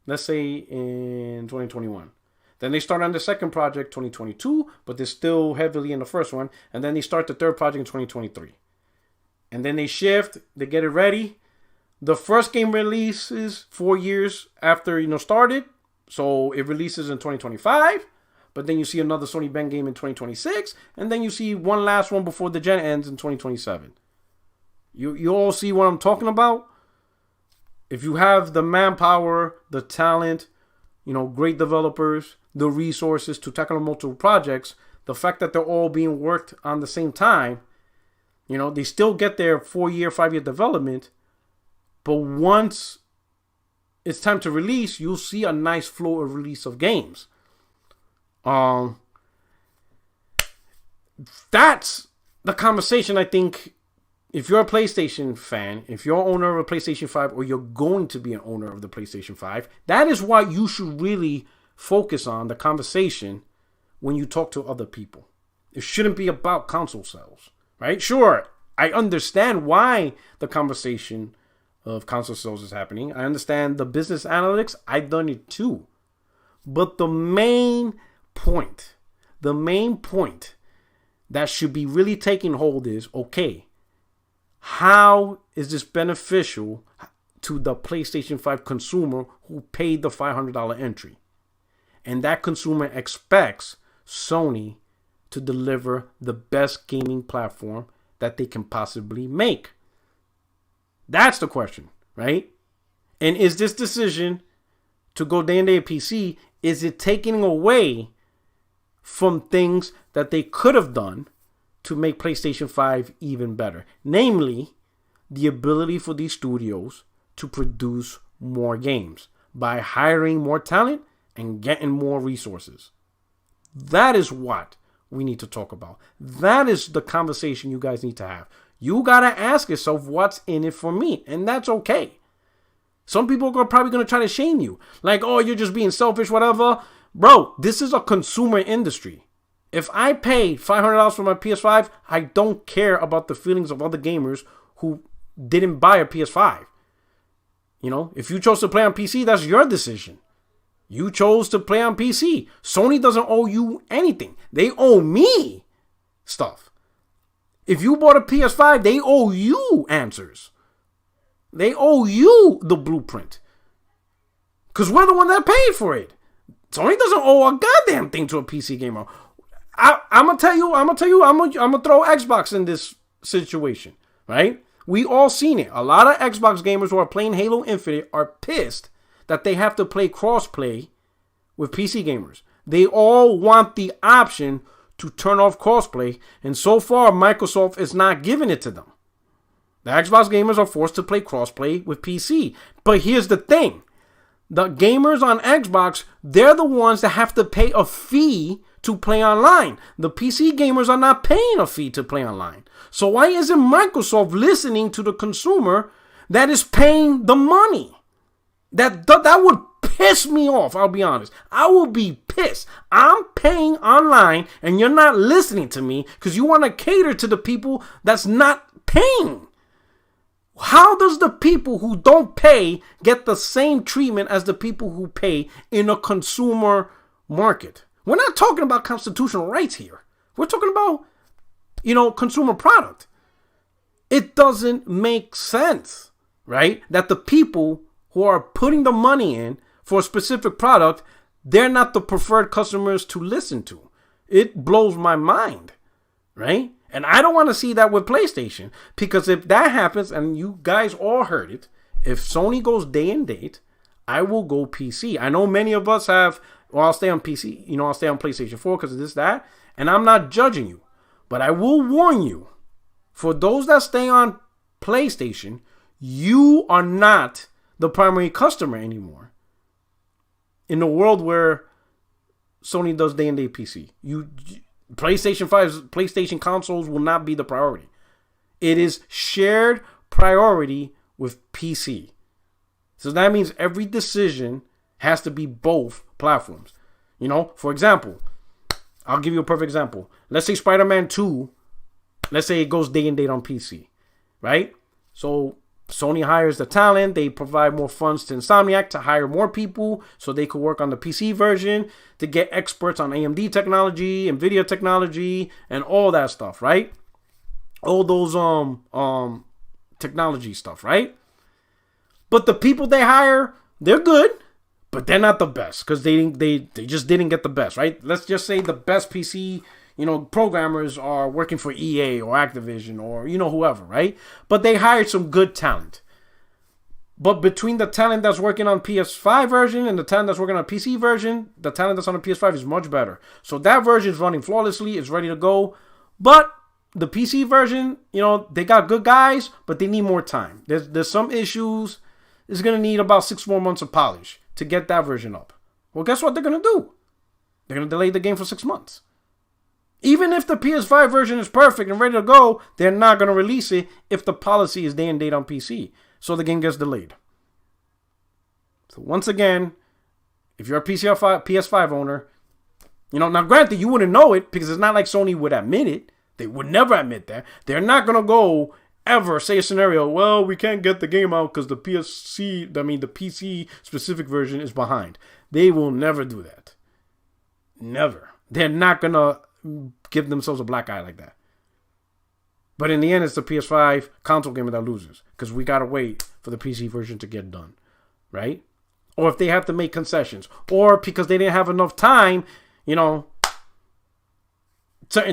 let's say in 2021. Then they start on the second project, 2022, but they're still heavily in the first one. And then they start the third project in 2023. And then they shift, they get it ready. The first game releases 4 years after, started. So it releases in 2025. But then you see another Sony Ben game in 2026. And then you see one last one before the gen ends in 2027. You all see what I'm talking about? If you have the manpower, the talent, great developers, the resources to tackle multiple projects, the fact that they're all being worked on the same time, they still get their 4-year, 5-year development. But once it's time to release, you'll see a nice flow of release of games. That's the conversation, I think. If you're a PlayStation fan, if you're an owner of a PlayStation 5, or you're going to be an owner of the PlayStation 5, that is why you should really focus on the conversation when you talk to other people. It shouldn't be about console sales, right? Sure, I understand why the conversation of console sales is happening. I understand the business analytics. I've done it too. But the main point that should be really taking hold is, okay, how is this beneficial to the PlayStation 5 consumer who paid the $500 entry? And that consumer expects Sony to deliver the best gaming platform that they can possibly make. That's the question, right? And is this decision to go day and day PC, is it taking away from things that they could have done to make PlayStation 5 even better. Namely, the ability for these studios to produce more games by hiring more talent and getting more resources. That is what we need to talk about. That is the conversation you guys need to have. You got to ask yourself, what's in it for me? And that's okay. Some people are probably going to try to shame you. Like, oh, you're just being selfish, whatever. Bro, this is a consumer industry. If I pay $500 for my PS5, I don't care about the feelings of other gamers who didn't buy a PS5. You know, if you chose to play on PC, that's your decision. You chose to play on PC. Sony doesn't owe you anything. They owe me stuff. If you bought a PS5, they owe you answers. They owe you the blueprint. Because we're the one that paid for it. Sony doesn't owe a goddamn thing to a PC gamer. I'm gonna tell you, I'm gonna throw Xbox in this situation, right? We all seen it. A lot of Xbox gamers who are playing Halo Infinite are pissed that they have to play crossplay with PC gamers. They all want the option to turn off crossplay, and so far Microsoft is not giving it to them. The Xbox gamers are forced to play crossplay with PC. But here's the thing. The gamers on Xbox, they're the ones that have to pay a fee to play online. The PC gamers are not paying a fee to play online. So why isn't Microsoft listening to the consumer that is paying the money? That would piss me off, I'll be honest. I will be pissed. I'm paying online and you're not listening to me because you want to cater to the people that's not paying. How does the people who don't pay get the same treatment as the people who pay in a consumer market? We're not talking about constitutional rights here. We're talking about, consumer product. It doesn't make sense, right? That the people who are putting the money in for a specific product, they're not the preferred customers to listen to. It blows my mind, right? And I don't want to see that with PlayStation, because if that happens, and you guys all heard it, if Sony goes day and date, I will go PC. I know many of us have, well, I'll stay on PC, I'll stay on PlayStation 4 because of this, that, and I'm not judging you. But I will warn you, for those that stay on PlayStation, you are not the primary customer anymore. In a world where Sony does day and date PC, PlayStation consoles will not be the priority. It is shared priority with PC. So that means every decision has to be both platforms. For example, I'll give you a perfect example. Let's say Spider-Man 2, let's say it goes day and date on PC, right? So Sony hires the talent. They provide more funds to Insomniac to hire more people so they could work on the PC version, to get experts on AMD technology, NVIDIA technology, and all that stuff, right? All those technology stuff, right? But the people they hire, they're good, but they're not the best because they just didn't get the best, right? Let's just say the best PC programmers are working for EA or Activision or, whoever, right? But they hired some good talent. But between the talent that's working on PS5 version and the talent that's working on PC version, the talent that's on the PS5 is much better. So that version is running flawlessly. It's ready to go. But the PC version, they got good guys, but they need more time. There's some issues. It's going to need about 6 more months of polish to get that version up. Well, guess what they're going to do? They're going to delay the game for 6 months. Even if the PS5 version is perfect and ready to go, they're not going to release it if the policy is day and date on PC. So the game gets delayed. So once again, if you're a PS5 owner, now granted, you wouldn't know it because it's not like Sony would admit it. They would never admit that. They're not going to go ever say a scenario, well, we can't get the game out because the PC specific version is behind. They will never do that. Never. They're not going to give themselves a black eye like that. But in the end, it's the PS5 console gamer that loses because we got to wait for the PC version to get done, right? Or if they have to make concessions, or because they didn't have enough time, certain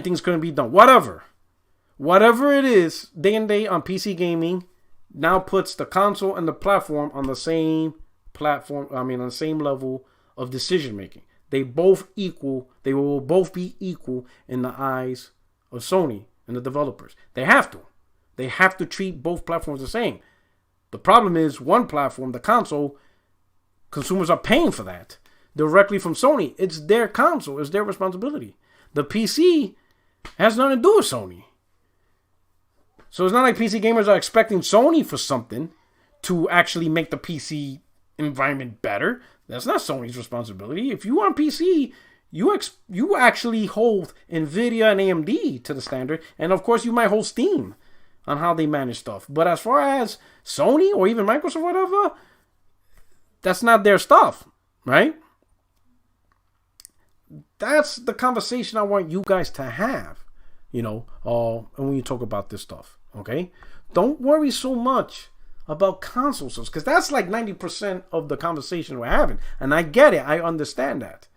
things couldn't be done. Whatever it is, day and date on PC gaming now puts the console and the platform on the same on the same level of decision making. they both equal. They will both be equal in the eyes of Sony and the developers. They have to. They have to treat both platforms the same. The problem is one platform, the console, consumers are paying for that directly from Sony. It's their console. It's their responsibility. The PC has nothing to do with Sony. So it's not like PC gamers are expecting Sony for something to actually make the PC environment better. That's not Sony's responsibility. If you want PC, you actually hold NVIDIA and AMD to the standard. And of course, you might hold Steam on how they manage stuff. But as far as Sony or even Microsoft or whatever, that's not their stuff, right? That's the conversation I want you guys to have, and when you talk about this stuff, okay? Don't worry so much about console sales, because that's like 90% of the conversation we're having. And I get it. I understand that.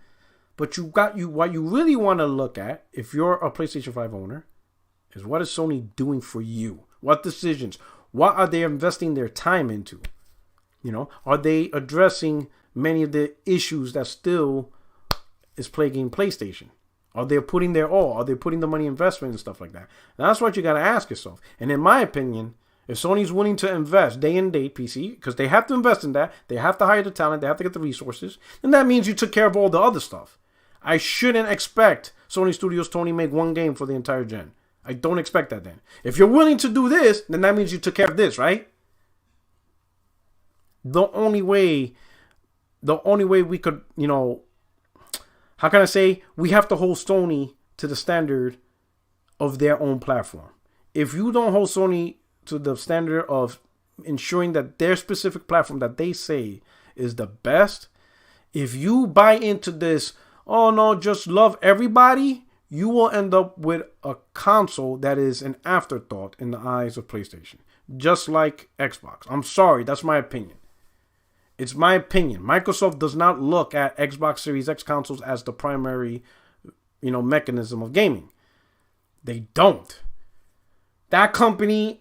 But what you really want to look at, if you're a PlayStation 5 owner, is what is Sony doing for you? What decisions? What are they investing their time into? Are they addressing many of the issues that still is plaguing PlayStation? Are they putting their all? Are they putting the money investment and stuff like that? That's what you got to ask yourself. And in my opinion, if Sony's willing to invest day and date PC, because they have to invest in that, they have to hire the talent, they have to get the resources, then that means you took care of all the other stuff. I shouldn't expect Sony Studios Tony make one game for the entire gen. I don't expect that then. If you're willing to do this, then that means you took care of this, right? The only way we could, how can I say, we have to hold Sony to the standard of their own platform. If you don't hold Sony to the standard of ensuring that their specific platform that they say is the best, if you buy into this, oh no, just love everybody, you will end up with a console that is an afterthought in the eyes of PlayStation. Just like Xbox. I'm sorry, that's my opinion. It's my opinion. Microsoft does not look at Xbox Series X consoles as the primary, mechanism of gaming. They don't. That company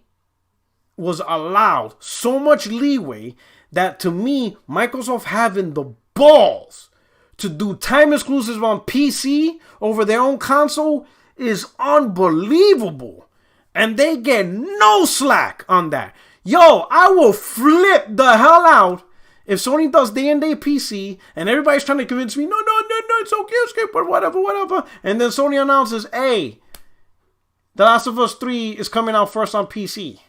was allowed so much leeway that, to me, Microsoft having the balls to do time exclusives on PC over their own console is unbelievable. And they get no slack on that. Yo, I will flip the hell out if Sony does day and day PC and everybody's trying to convince me, no, it's okay, but whatever. And then Sony announces, hey, The Last of Us 3 is coming out first on PC.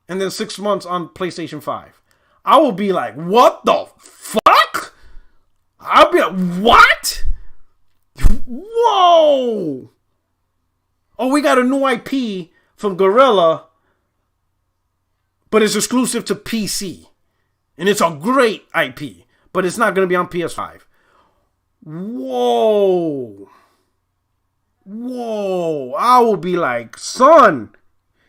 And then 6 months on PlayStation 5. I will be like, what the fuck? I'll be like, what? Whoa. Oh, we got a new IP from Gorilla, but it's exclusive to PC. And it's a great IP, but it's not going to be on PS5. Whoa. I will be like, son,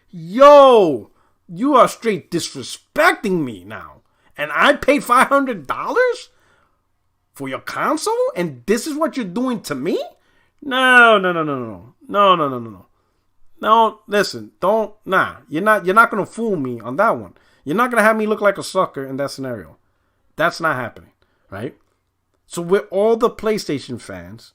yo, you are straight disrespecting me now. And I paid $500 for your console? And this is what you're doing to me? No. No, listen, you're not going to fool me on that one. You're not going to have me look like a sucker in that scenario. That's not happening, right? So with all the PlayStation fans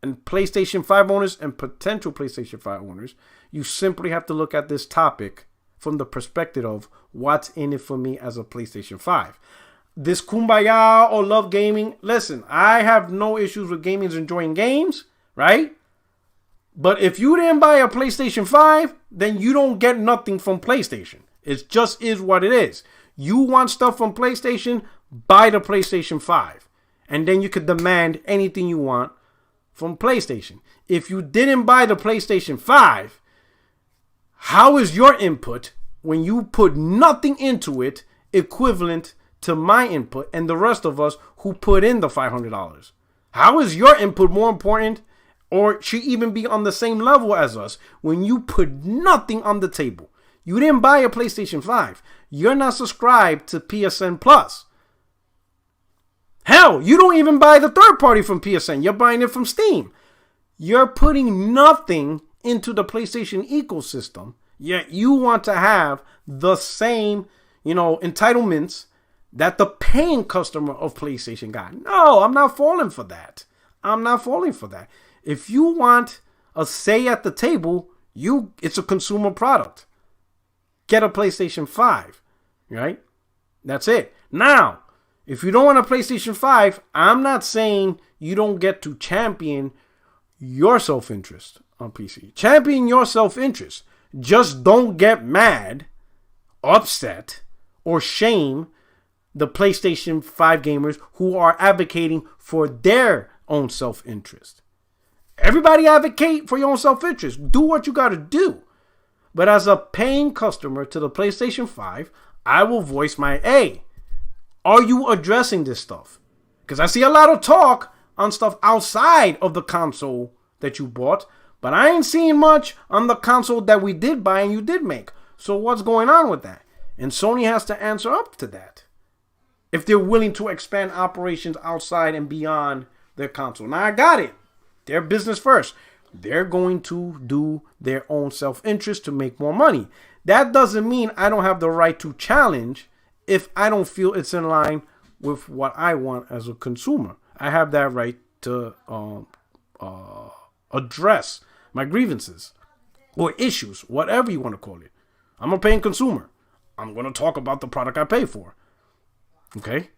and PlayStation 5 owners and potential PlayStation 5 owners, you simply have to look at this topic from the perspective of what's in it for me as a PlayStation 5. This kumbaya or love gaming, listen, I have no issues with gamers enjoying games, right? But if you didn't buy a PlayStation 5, then you don't get nothing from PlayStation. It just is what it is. You want stuff from PlayStation, buy the PlayStation 5. And then you could demand anything you want from PlayStation. If you didn't buy the PlayStation 5, how is your input when you put nothing into it equivalent to my input and the rest of us who put in the $500? How is your input more important or should even be on the same level as us when you put nothing on the table? You didn't buy a PlayStation 5. You're not subscribed to PSN Plus. Hell, you don't even buy the third party from PSN. You're buying it from Steam. You're putting nothing into the PlayStation ecosystem, yet you want to have the same, entitlements that the paying customer of PlayStation got. No, I'm not falling for that. I'm not falling for that. If you want a say at the table, it's a consumer product. Get a PlayStation 5, right? That's it. Now, if you don't want a PlayStation 5, I'm not saying you don't get to champion your self-interest on PC. Champion your self-interest. Just don't get mad, upset, or shame the PlayStation 5 gamers who are advocating for their own self-interest. Everybody advocate for your own self-interest. Do what you got to do. But as a paying customer to the PlayStation 5, I will voice my, hey, are you addressing this stuff? Because I see a lot of talk on stuff outside of the console that you bought, but I ain't seeing much on the console that we did buy and you did make. So what's going on with that? And Sony has to answer up to that if they're willing to expand operations outside and beyond their console. Now, I got it. Their business first. They're going to do their own self-interest to make more money. That doesn't mean I don't have the right to challenge if I don't feel it's in line with what I want as a consumer. I have that right to address my grievances or issues, whatever you want to call it. I'm a paying consumer. I'm going to talk about the product I pay for. Okay?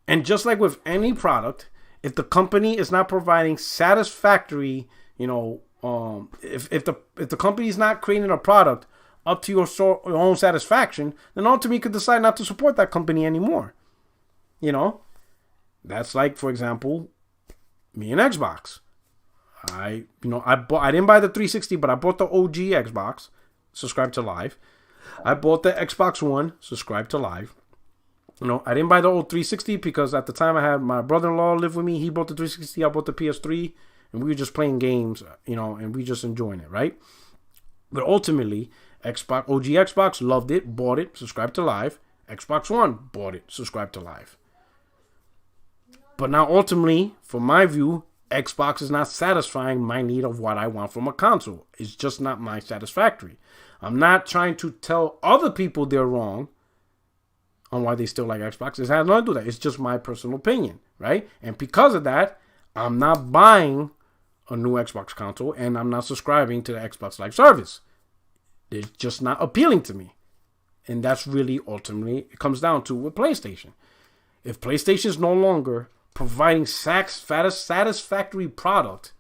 And just like with any product, if the company is not providing satisfactory, if the company is not creating a product up to your own satisfaction, then ultimately you could decide not to support that company anymore. That's like, for example, me and Xbox. I didn't buy the 360, but I bought the OG Xbox, subscribed to Live. I bought the Xbox One, subscribed to Live. I didn't buy the old 360 because at the time I had my brother-in-law live with me. He bought the 360, I bought the PS3, and we were just playing games, and we just enjoying it, right? But ultimately, OG Xbox, loved it, bought it, subscribed to Live. Xbox One, bought it, subscribed to Live. But now ultimately, from my view, Xbox is not satisfying my need of what I want from a console. It's just not my satisfactory. I'm not trying to tell other people they're wrong on why they still like Xbox. It has nothing to do with that. It's just my personal opinion, right? And because of that, I'm not buying a new Xbox console and I'm not subscribing to the Xbox Live service. It's just not appealing to me. And that's really ultimately it comes down to with PlayStation. If PlayStation is no longer providing satisfactory product,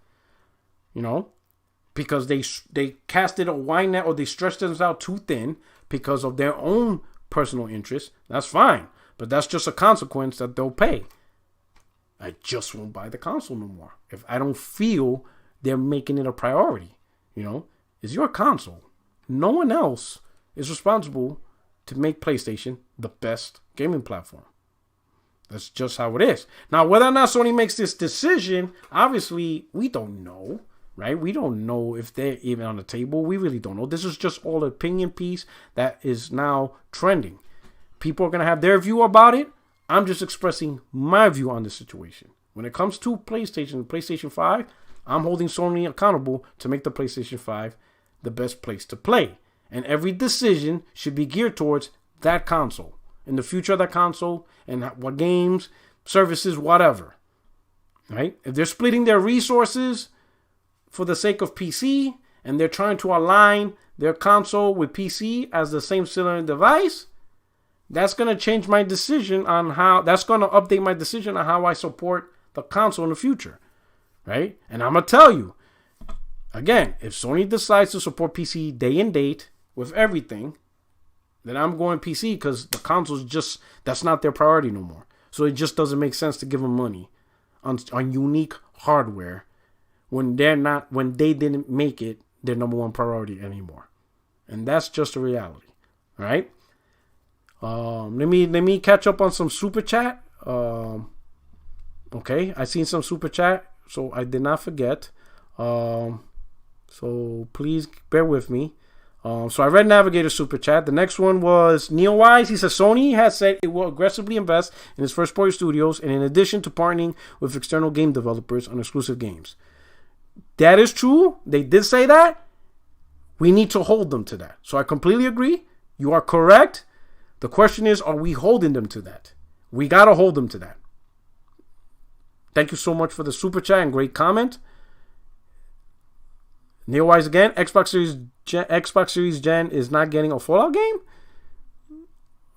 because they casted a wide net or they stretched themselves out too thin because of their own personal interest, that's fine. But that's just a consequence that they'll pay. I just won't buy the console no more if I don't feel they're making it a priority. It's your console. No one else is responsible to make PlayStation the best gaming platform. That's just how it is. Now, whether or not Sony makes this decision, obviously, we don't know, right? We don't know if they're even on the table. We really don't know. This is just all opinion piece that is now trending. People are going to have their view about it. I'm just expressing my view on the situation. When it comes to PlayStation 5, I'm holding Sony accountable to make the PlayStation 5 the best place to play. And every decision should be geared towards that console. In the future of that console and what games, services, whatever. Right? If they're splitting their resources for the sake of PC and they're trying to align their console with PC as the same cellular device, that's going to change my decision on that's going to update my decision on how I support the console in the future. Right? And I'm going to tell you, again, if Sony decides to support PC day and date with everything, then I'm going PC because the console's that's not their priority no more. So it just doesn't make sense to give them money on unique hardware when they didn't make it their number one priority anymore. And that's just a reality. All right. Let me catch up on some super chat. Okay, I seen some super chat, so I did not forget. So please bear with me. So I read Navigator super chat. The next one was Neil Wise. He says Sony has said it will aggressively invest in its first-party studios, and in addition to partnering with external game developers on exclusive games. That is true. They did say that. We need to hold them to that. So I completely agree. You are correct. The question is, are we holding them to that? We got to hold them to that. Thank you so much for the super chat and great comment. Neil Wise again, Xbox Series Gen is not getting a Fallout game.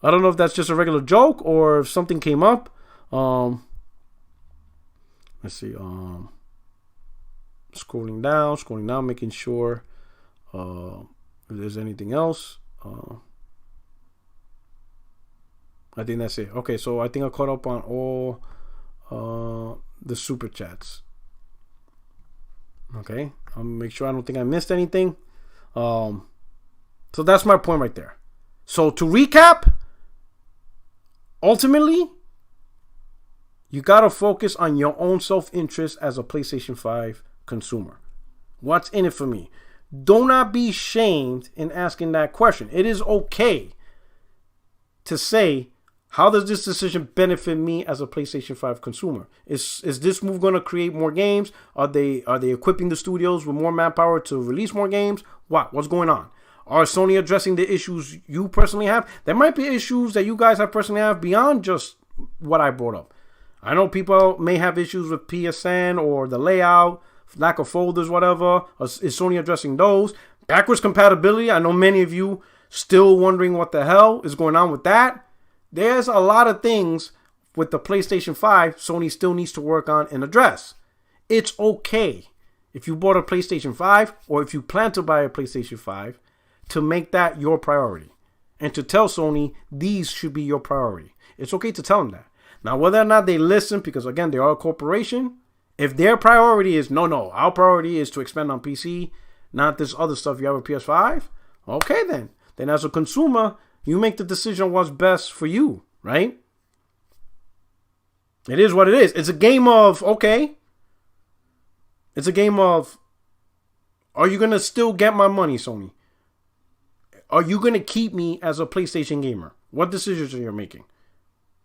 I don't know if that's just a regular joke or if something came up. Let's see. Scrolling down, making sure if there's anything else. I think that's it. Okay, so I think I caught up on all the super chats. Okay, I'll make sure I don't think I missed anything. So that's my point right there. So to recap, ultimately, you gotta focus on your own self-interest as a PlayStation 5 consumer. What's in it for me? Do not be shamed in asking that question. It is okay to say, how does this decision benefit me as a PlayStation 5 consumer? Is this move going to create more games? Are they equipping the studios with more manpower to release more games? What's going on? Are Sony addressing the issues you personally have? There might be issues that you guys have personally have beyond just what I brought up. I know people may have issues with PSN or the layout, lack of folders, whatever. Is Sony addressing those? Backwards compatibility. I know many of you still wondering what the hell is going on with that. There's a lot of things with the PlayStation 5 Sony still needs to work on and address. It's okay if you bought a PlayStation 5 or if you plan to buy a PlayStation 5 to make that your priority and to tell Sony these should be your priority. It's okay to tell them that. Now, whether or not they listen, because again, they are a corporation, if their priority is, no, our priority is to expand on PC, not this other stuff you have a PS5, okay then. Then as a consumer, you make the decision on what's best for you, right? It is what it is. It's a game of, okay. It's a game of, are you going to still get my money, Sony? Are you going to keep me as a PlayStation gamer? What decisions are you making?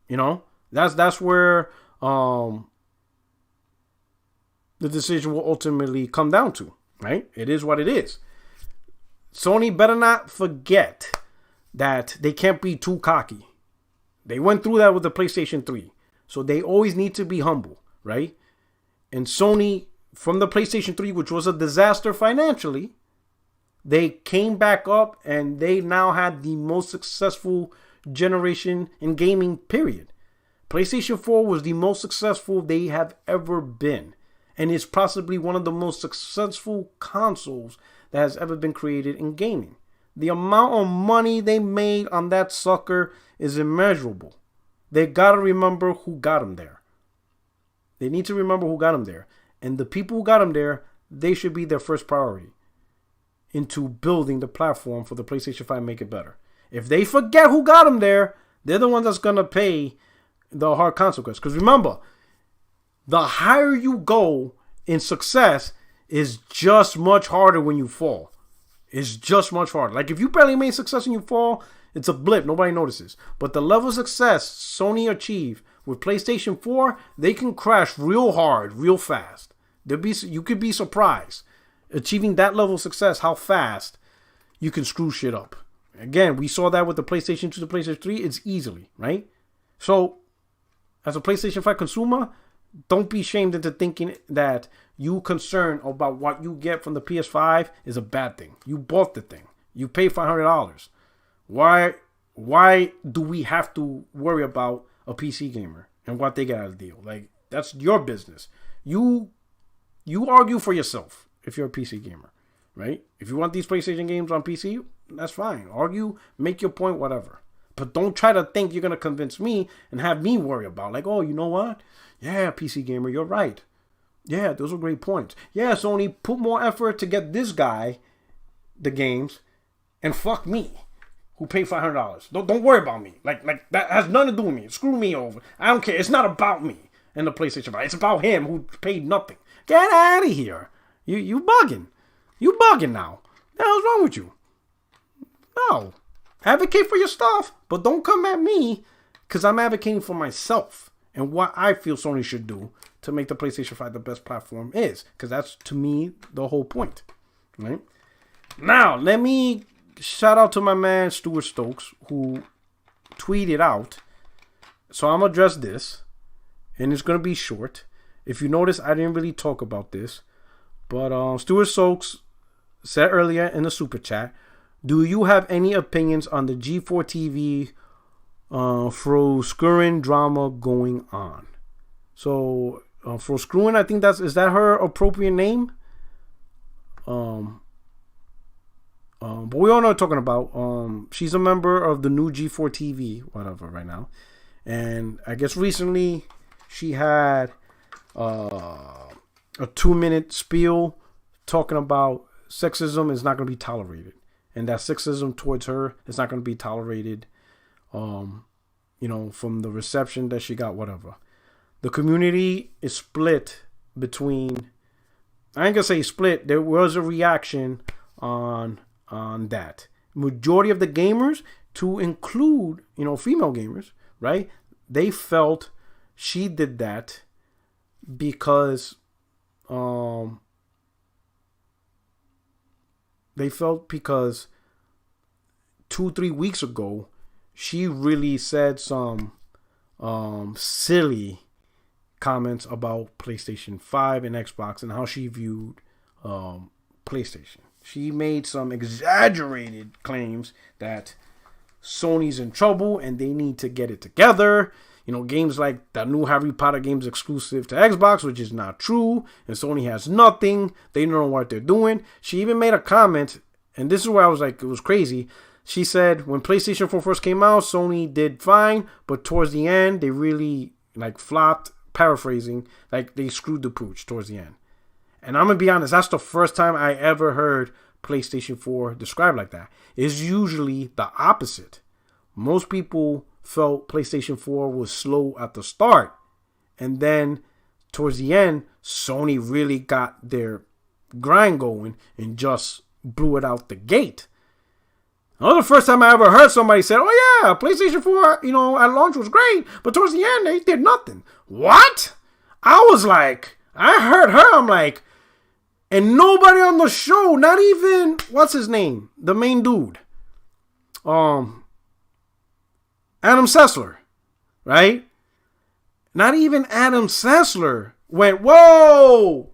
You know, that's where the decision will ultimately come down to, right? It is what it is. Sony better not forget that they can't be too cocky. They went through that with the PlayStation 3. So they always need to be humble, right? And Sony, from the PlayStation 3, which was a disaster financially, they came back up and they now had the most successful generation in gaming, period. PlayStation 4 was the most successful they have ever been. And it's possibly one of the most successful consoles that has ever been created in gaming. The amount of money they made on that sucker is immeasurable. They got to remember who got them there. They need to remember who got them there. And the people who got them there, they should be their first priority into building the platform for the PlayStation 5 make it better. If they forget who got them there, they're the ones that's going to pay the hard consequence. Because remember, the higher you go in success is just much harder when you fall. It's just much harder. Like if you barely made success and you fall, it's a blip. Nobody notices. But the level of success Sony achieved with PlayStation 4, they can crash real hard, real fast. You could be surprised achieving that level of success, how fast you can screw shit up. Again, we saw that with the PlayStation 2 to PlayStation 3. It's easily, right? So, as a PlayStation 5 consumer, don't be shamed into thinking that you concerned about what you get from the PS5 is a bad thing. You bought the thing. You paid $500. Why do we have to worry about a PC gamer and what they get out of the deal? Like, that's your business. You argue for yourself if you're a PC gamer, right? If you want these PlayStation games on PC, that's fine. Argue, make your point, whatever. But don't try to think you're going to convince me and have me worry about, like, oh, you know what? Yeah, PC gamer, you're right. Yeah, those are great points. Yeah, Sony, put more effort to get this guy the games and fuck me, who paid $500. Don't worry about me. Like that has nothing to do with me. Screw me over. I don't care. It's not about me and the PlayStation 5. It's about him who paid nothing. Get out of here. You bugging. You bugging now. What the hell's wrong with you? No. Advocate for your stuff, but don't come at me because I'm advocating for myself and what I feel Sony should do to make the PlayStation 5 the best platform is. Because that's, to me, the whole point. Right? Now, let me shout out to my man, Stuart Stokes, who tweeted out. So I'm going to address this. And it's going to be short. If you notice, I didn't really talk about this. But Stuart Soaks said earlier in the super chat, do you have any opinions on the G4 TV Froskurin drama going on? So Froskurin, I think is that her appropriate name? But we all know what I'm talking about. She's a member of the new G4 TV, whatever, right now. And I guess recently she had a 2-minute spiel talking about sexism is not going to be tolerated. And that sexism towards her is not going to be tolerated, from the reception that she got, whatever. The community is split between, I ain't going to say split, there was a reaction on that. Majority of the gamers, to include, female gamers, right? They felt she did that because they felt because 2-3 weeks ago she really said some silly comments about PlayStation 5 and Xbox and how she viewed PlayStation. She made some exaggerated claims that Sony's in trouble and they need to get it together. Games like the new Harry Potter games exclusive to Xbox, which is not true. And Sony has nothing. They don't know what they're doing. She even made a comment, and this is where I was like, it was crazy. She said when PlayStation 4 first came out, Sony did fine, but towards the end, they really flopped, paraphrasing, they screwed the pooch towards the end. And I'm going to be honest, that's the first time I ever heard PlayStation 4 described like that. It's usually the opposite. Most people felt PlayStation 4 was slow at the start. And then towards the end, Sony really got their grind going and just blew it out the gate. That was the first time I ever heard somebody say, oh yeah, PlayStation 4, at launch was great, but towards the end, they did nothing. What? I was like, I heard her, I'm like, and nobody on the show, not even, what's his name? The main dude. Adam Sessler, right? Not even Adam Sessler went, whoa,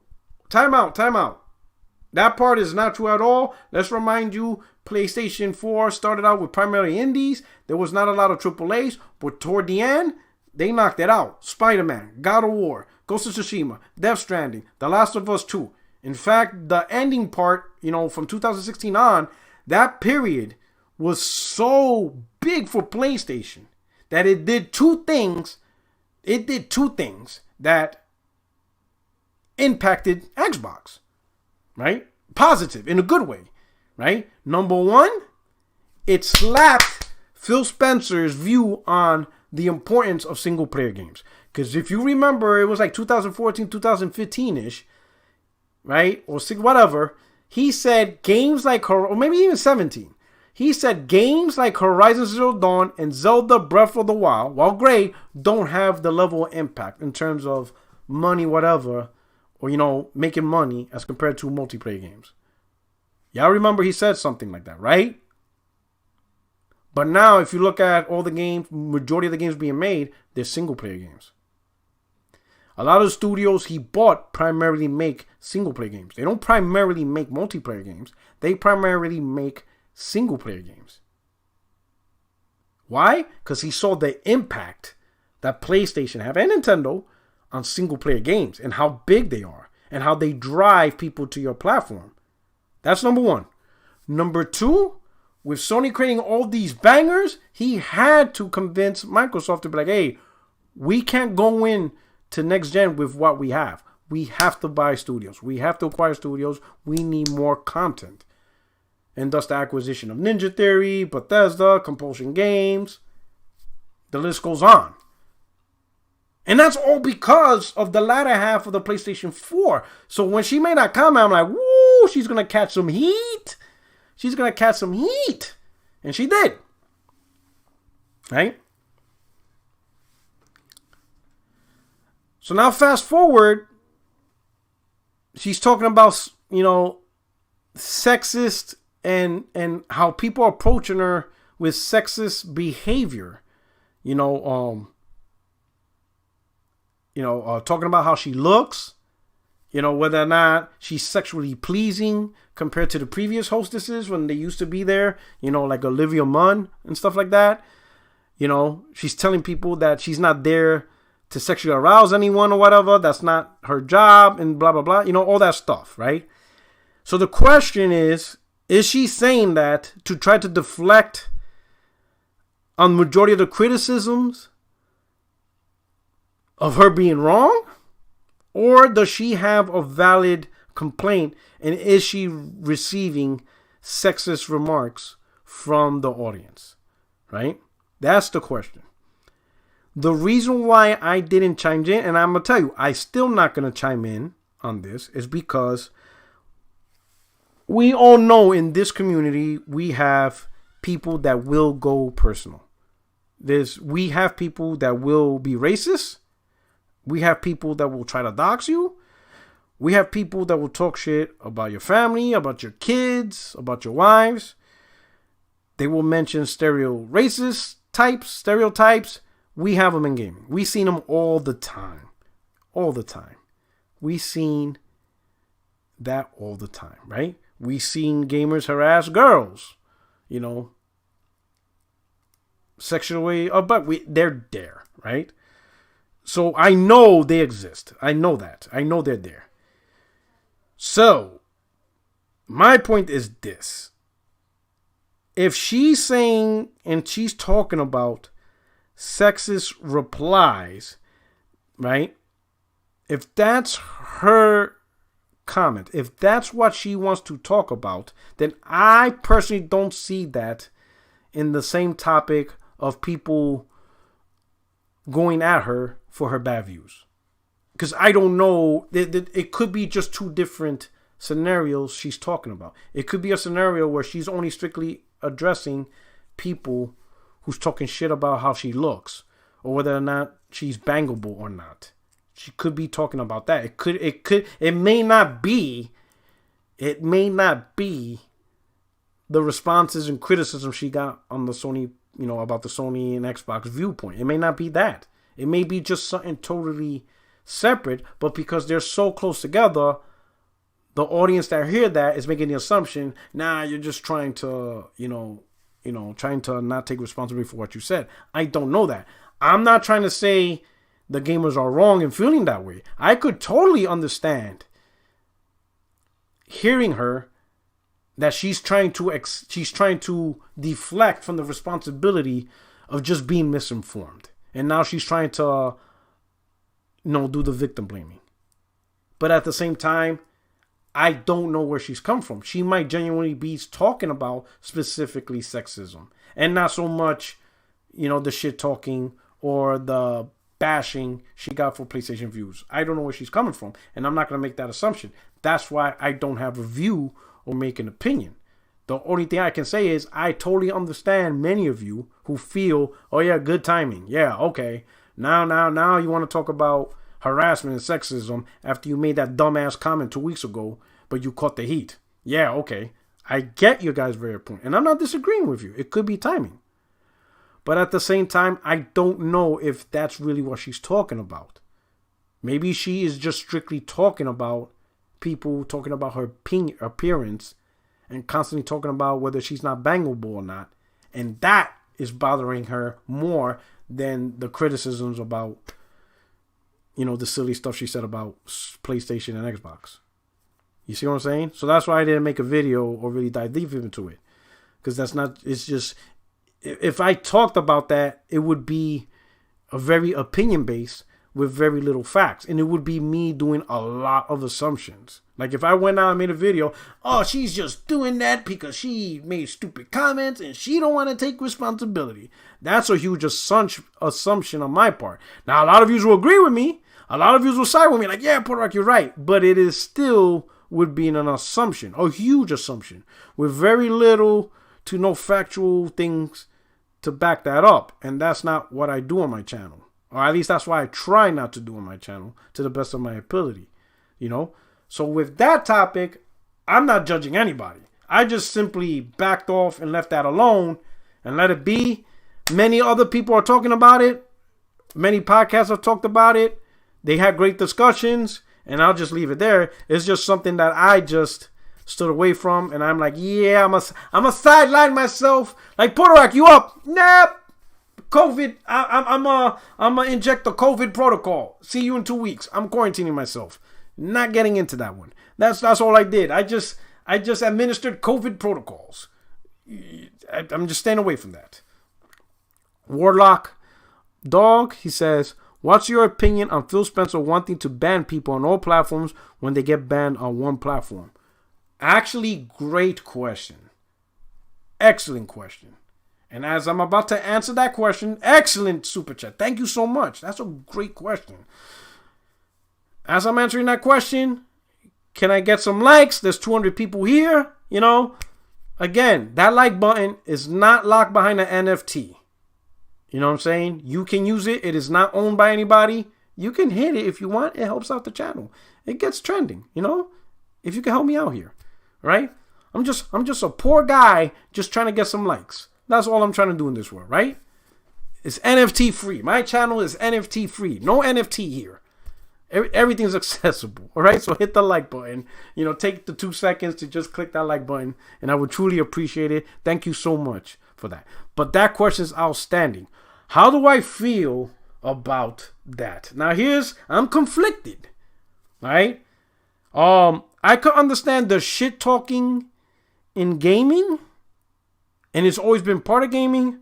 time out. That part is not true at all. Let's remind you, PlayStation 4 started out with primarily indies. There was not a lot of AAAs, but toward the end, they knocked it out. Spider-Man, God of War, Ghost of Tsushima, Death Stranding, The Last of Us 2. In fact, the ending part, from 2016 on, that period was so big for PlayStation that it did two things. It did two things that impacted Xbox, right? Positive, in a good way, right? Number one, it slapped Phil Spencer's view on the importance of single-player games. Because if you remember, it was 2014, 2015-ish, right? Or whatever. He said games like, or maybe even 17. He said games like Horizon Zero Dawn and Zelda Breath of the Wild, while great, don't have the level of impact in terms of money, whatever, or, making money as compared to multiplayer games. Y'all remember he said something like that, right? But now, if you look at all the games, majority of the games being made, they're single-player games. A lot of the studios he bought primarily make single-player games. They don't primarily make multiplayer games. They primarily make single-player games. Why? Because he saw the impact that PlayStation have and Nintendo on single-player games and how big they are and how they drive people to your platform. That's number one. Number two, with Sony creating all these bangers, he had to convince Microsoft to be like, hey, we can't go in to next gen with what we have. We have to buy studios. We have to acquire studios. We need more content. And thus the acquisition of Ninja Theory, Bethesda, Compulsion Games. The list goes on. And that's all because of the latter half of the PlayStation 4. So when she made that comment, I'm like, woo, she's going to catch some heat. She's going to catch some heat. And she did. Right? So now fast forward. She's talking about, sexist and how people are approaching her with sexist behavior. you know, talking about how she looks, whether or not she's sexually pleasing compared to the previous hostesses when they used to be there, like Olivia Munn and stuff like that. She's telling people that she's not there to sexually arouse anyone or whatever. That's not her job and blah, blah, blah. All that stuff, right? So the question is she saying that to try to deflect on the majority of the criticisms of her being wrong? Or does she have a valid complaint, and is she receiving sexist remarks from the audience? Right? That's the question. The reason why I didn't chime in, and I'm going to tell you, I still not going to chime in on this, is because we all know in this community, we have people that will go personal. We have people that will be racist. We have people that will try to dox you. We have people that will talk shit about your family, about your kids, about your wives. They will mention stereotypes. We have them in gaming. We seen them all the time. All the time. We seen that all the time, right? We seen gamers harass girls, sexually, but they're there, right? So I know they exist. I know that. I know they're there. So my point is this. If she's saying and she's talking about sexist replies, right? If that's her comment, if that's what she wants to talk about, then I personally don't see that in the same topic of people going at her for her bad views. Because I don't know, it could be just two different scenarios she's talking about. It could be a scenario where she's only strictly addressing people who's talking shit about how she looks, or whether or not she's bangable or not. She could be talking about that. It may not be the responses and criticism she got on the Sony, about the Sony and Xbox viewpoint. It may not be that. It may be just something totally separate, but because they're so close together, the audience that hear that is making the assumption, you're just trying to, trying to not take responsibility for what you said. I don't know that. I'm not trying to say the gamers are wrong in feeling that way. I could totally understand hearing her that she's trying to deflect from the responsibility of just being misinformed. And now she's trying to, do the victim blaming. But at the same time, I don't know where she's come from. She might genuinely be talking about specifically sexism and not so much, the shit talking or the bashing she got for PlayStation views. I don't know where she's coming from, and I'm not going to make that assumption. That's why I don't have a view or make an opinion. The only thing I can say is I totally understand many of you who feel, oh yeah, good timing. Yeah, okay. Now you want to talk about harassment and sexism after you made that dumbass comment 2 weeks ago, but you caught the heat. Yeah, okay. I get your guys' very point, and I'm not disagreeing with you. It could be timing. But at the same time, I don't know if that's really what she's talking about. Maybe she is just strictly talking about people talking about her appearance and constantly talking about whether she's not bangable or not. And that is bothering her more than the criticisms about, the silly stuff she said about PlayStation and Xbox. You see what I'm saying? So that's why I didn't make a video or really dive deep into it. Because it's just, if I talked about that, it would be a very opinion-based with very little facts. And it would be me doing a lot of assumptions. Like if I went out and made a video, oh, she's just doing that because she made stupid comments and she don't want to take responsibility. That's a huge assumption on my part. Now, a lot of you will agree with me. A lot of you will side with me like, yeah, Puerto Rico, you're right. But it is still would be an assumption, a huge assumption, with very little to no factual things to back that up. And that's not what I do on my channel. Or at least that's why I try not to do on my channel to the best of my ability. So with that topic, I'm not judging anybody. I just simply backed off and left that alone and let it be. Many other people are talking about it. Many podcasts have talked about it. They had great discussions, and I'll just leave it there. It's just something that I just stood away from, and I'm like, yeah, I'm a sideline myself. Like, Puerto you up? Nah, COVID. I'm a inject the COVID protocol. See you in 2 weeks. I'm quarantining myself. Not getting into that one. That's all I did. I just administered COVID protocols. I'm just staying away from that. Warlock Dog, he says, what's your opinion on Phil Spencer wanting to ban people on all platforms when they get banned on one platform? Actually, great question. Excellent question. And as I'm about to answer that question, excellent super chat. Thank you so much. That's a great question. As I'm answering that question, can I get some likes? There's 200 people here. You know, again, that like button is not locked behind an NFT. You know what I'm saying? You can use it. It is not owned by anybody. You can hit it if you want. It helps out the channel. It gets trending, you know? If you can help me out here, right? I'm just a poor guy just trying to get some likes. That's all I'm trying to do in this world, right? It's NFT free. My channel is NFT free. No NFT here. Everything's accessible, all right? So hit the like button. You know, take the 2 seconds to just click that like button, and I would truly appreciate it. Thank you so much for that. But that question is outstanding. How do I feel about that? Now I'm conflicted, right? I could understand the shit talking in gaming, and it's always been part of gaming,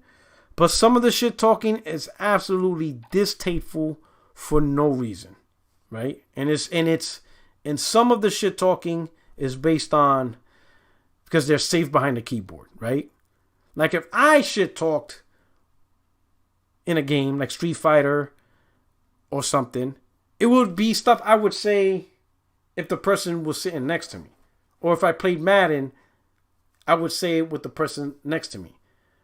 but some of the shit talking is absolutely distasteful for no reason, right? And some of the shit talking is based on because they're safe behind the keyboard, right? Like if I shit talked in a game like Street Fighter or something, it would be stuff I would say if the person was sitting next to me. Or if I played Madden, I would say it with the person next to me.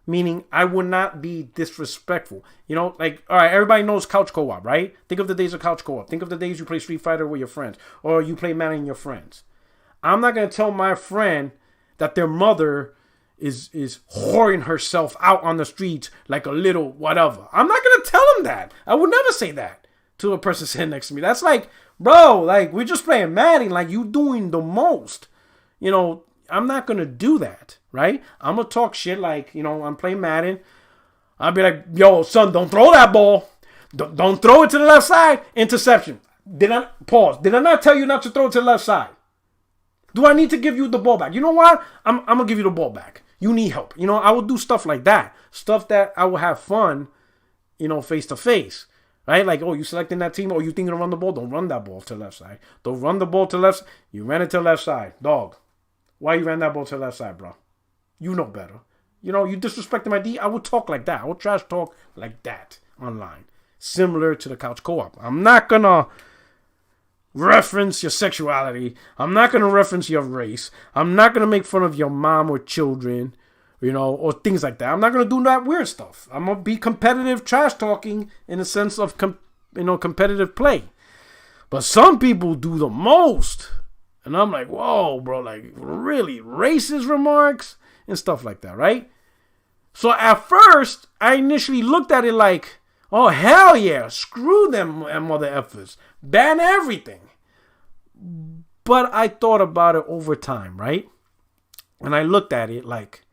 Meaning I would not be disrespectful. You know, like, all right, everybody knows couch co-op, right? Think of the days of couch co-op. Think of the days you play Street Fighter with your friends. Or you play Madden with your friends. I'm not going to tell my friend that their mother is whoring herself out on the streets like a little whatever. I'm not going to tell him that. I would never say that to a person sitting next to me. That's like, bro, like, we're just playing Madden. Like, you doing the most. You know, I'm not going to do that, right? I'm going to talk shit like, you know, I'm playing Madden. I'll be like, yo, son, don't throw that ball. Don't throw it to the left side. Interception. Did I not tell you not to throw it to the left side? Do I need to give you the ball back? You know what? I'm going to give you the ball back. You need help. You know, I will do stuff like that. Stuff that I will have fun, you know, face to face. Right? Like, oh, you selecting that team? Oh, you thinking to run the ball? Don't run that ball to the left side. Don't run the ball to the left. You ran it to the left side. Dog. Why you ran that ball to the left side, bro? You know better. You know, you disrespecting my D. I would talk like that. I would trash talk like that online. Similar to the couch co-op. I'm not going to reference your sexuality. I'm not going to reference your race. I'm not going to make fun of your mom or children, you know, or things like that. I'm not going to do that weird stuff. I'm going to be competitive trash talking in the sense of, competitive play. But some people do the most. And I'm like, whoa, bro, like really racist remarks and stuff like that, right? So at first, I initially looked at it like, oh, hell yeah, screw them mother effers. Ban everything. But I thought about it over time, right? And I looked at it like,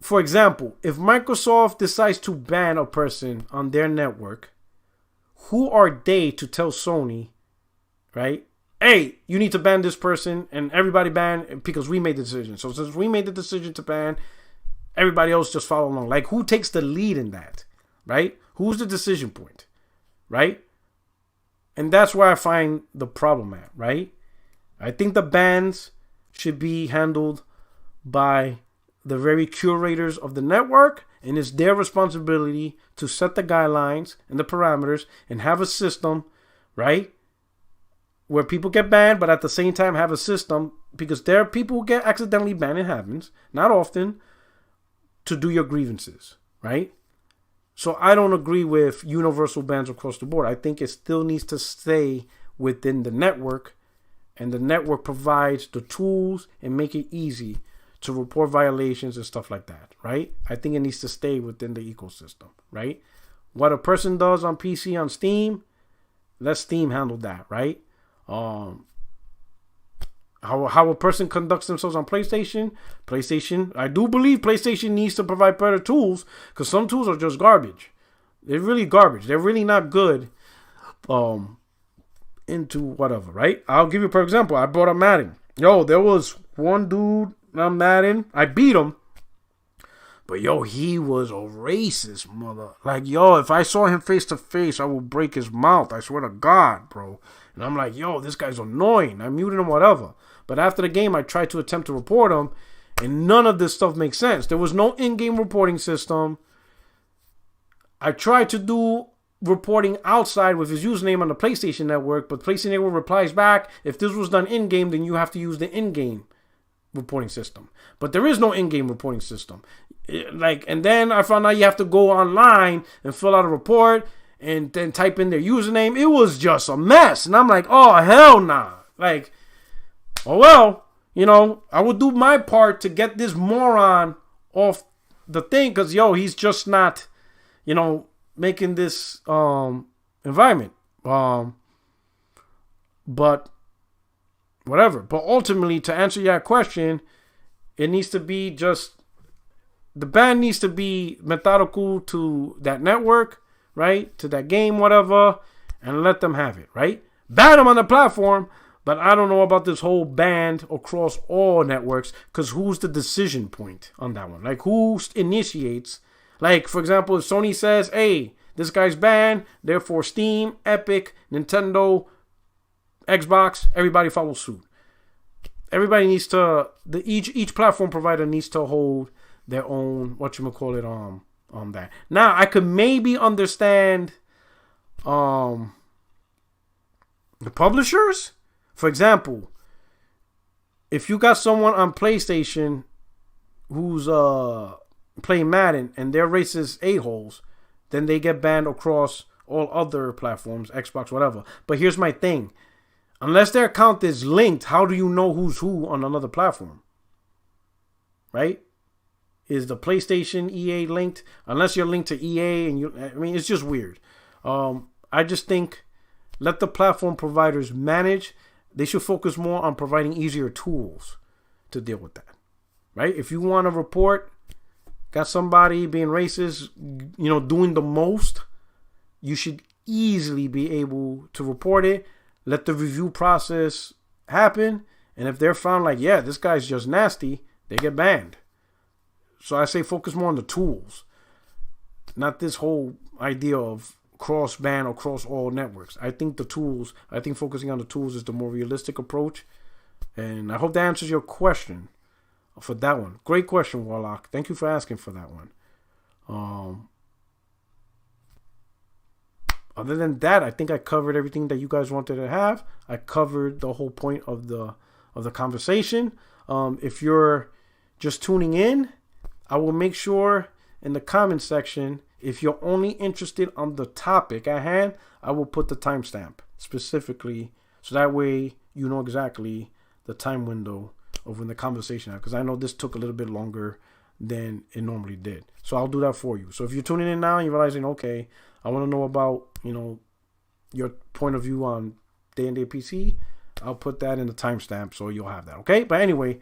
for example, if Microsoft decides to ban a person on their network, who are they to tell Sony, right? Hey, you need to ban this person, and everybody ban because we made the decision. So since we made the decision to ban, everybody else just follow along. Like, who takes the lead in that, right? Who's the decision point, right? And that's where I find the problem at, right? I think the bans should be handled by the very curators of the network, and it's their responsibility to set the guidelines and the parameters and have a system, right? Where people get banned, but at the same time have a system, because there are people who get accidentally banned. It happens, not often, to do your grievances, right? So I don't agree with universal bans across the board. I think it still needs to stay within the network, and the network provides the tools and make it easy to report violations and stuff like that, right? I think it needs to stay within the ecosystem, right? What a person does on PC on Steam, let Steam handle that, right? How a person conducts themselves on PlayStation, I do believe PlayStation needs to provide better tools, because some tools are just garbage. They're really garbage. They're really not good into whatever, right? I'll give you for example. I brought up Madden. Yo, there was one dude on Madden. I beat him. But yo, he was a racist mother. Like, yo, if I saw him face to face, I would break his mouth. I swear to God, bro. And I'm like, yo, this guy's annoying. I muted him, whatever. But after the game, I tried to attempt to report him, and none of this stuff makes sense. There was no in-game reporting system. I tried to do reporting outside with his username on the PlayStation Network, but PlayStation Network replies back, if this was done in-game, then you have to use the in-game reporting system. But there is no in-game reporting system. And then I found out you have to go online and fill out a report and then type in their username. It was just a mess. And I'm like, oh, hell nah. Like, oh, well, I would do my part to get this moron off the thing, because, yo, he's just not, making this environment. But whatever. But ultimately, to answer your question, it needs to be just, the ban needs to be methodical to that network, right? To that game, whatever, and let them have it, right? Ban them on the platform, but I don't know about this whole ban across all networks, because who's the decision point on that one? Like, who initiates? Like, for example, if Sony says, hey, this guy's banned, therefore Steam, Epic, Nintendo, Xbox, everybody follows suit. Everybody needs to, each platform provider needs to hold their own, on that. Now, I could maybe understand the publishers. For example, if you got someone on PlayStation who's playing Madden and they're racist a-holes, then they get banned across all other platforms, Xbox, whatever. But here's my thing. Unless their account is linked, how do you know who's who on another platform? Right? Is the PlayStation EA linked? Unless you're linked to EA, and it's just weird. I just think let the platform providers manage. They should focus more on providing easier tools to deal with that. Right? If you want to report, got somebody being racist, doing the most, you should easily be able to report it. Let the review process happen. And if they're found like, yeah, this guy's just nasty, they get banned. So I say focus more on the tools, not this whole idea of cross ban across all networks. I think focusing on the tools is the more realistic approach. And I hope that answers your question for that one. Great question, Warlock. Thank you for asking for that one. Other than that, I think I covered everything that you guys wanted to have. I covered the whole point of the conversation. If you're just tuning in, I will make sure in the comment section, if you're only interested on the topic at hand, I will put the timestamp specifically, so that way you know exactly the time window of when the conversation happened, because I know this took a little bit longer than it normally did. So I'll do that for you. So if you're tuning in now and you're realizing, okay, I want to know about, your point of view on day-and-day PC, I'll put that in the timestamp so you'll have that, okay? But anyway,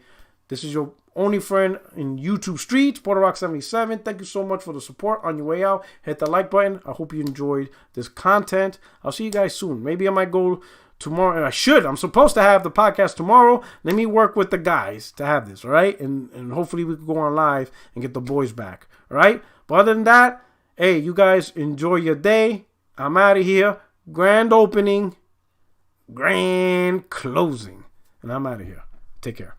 this is your only friend in YouTube streets, PorterRock77. Thank you so much for the support. On your way out, hit the like button. I hope you enjoyed this content. I'll see you guys soon. Maybe I might go tomorrow. I'm supposed to have the podcast tomorrow. Let me work with the guys to have this, all right? And hopefully we can go on live and get the boys back, all right? But other than that, hey, you guys enjoy your day. I'm out of here. Grand opening, grand closing. And I'm out of here. Take care.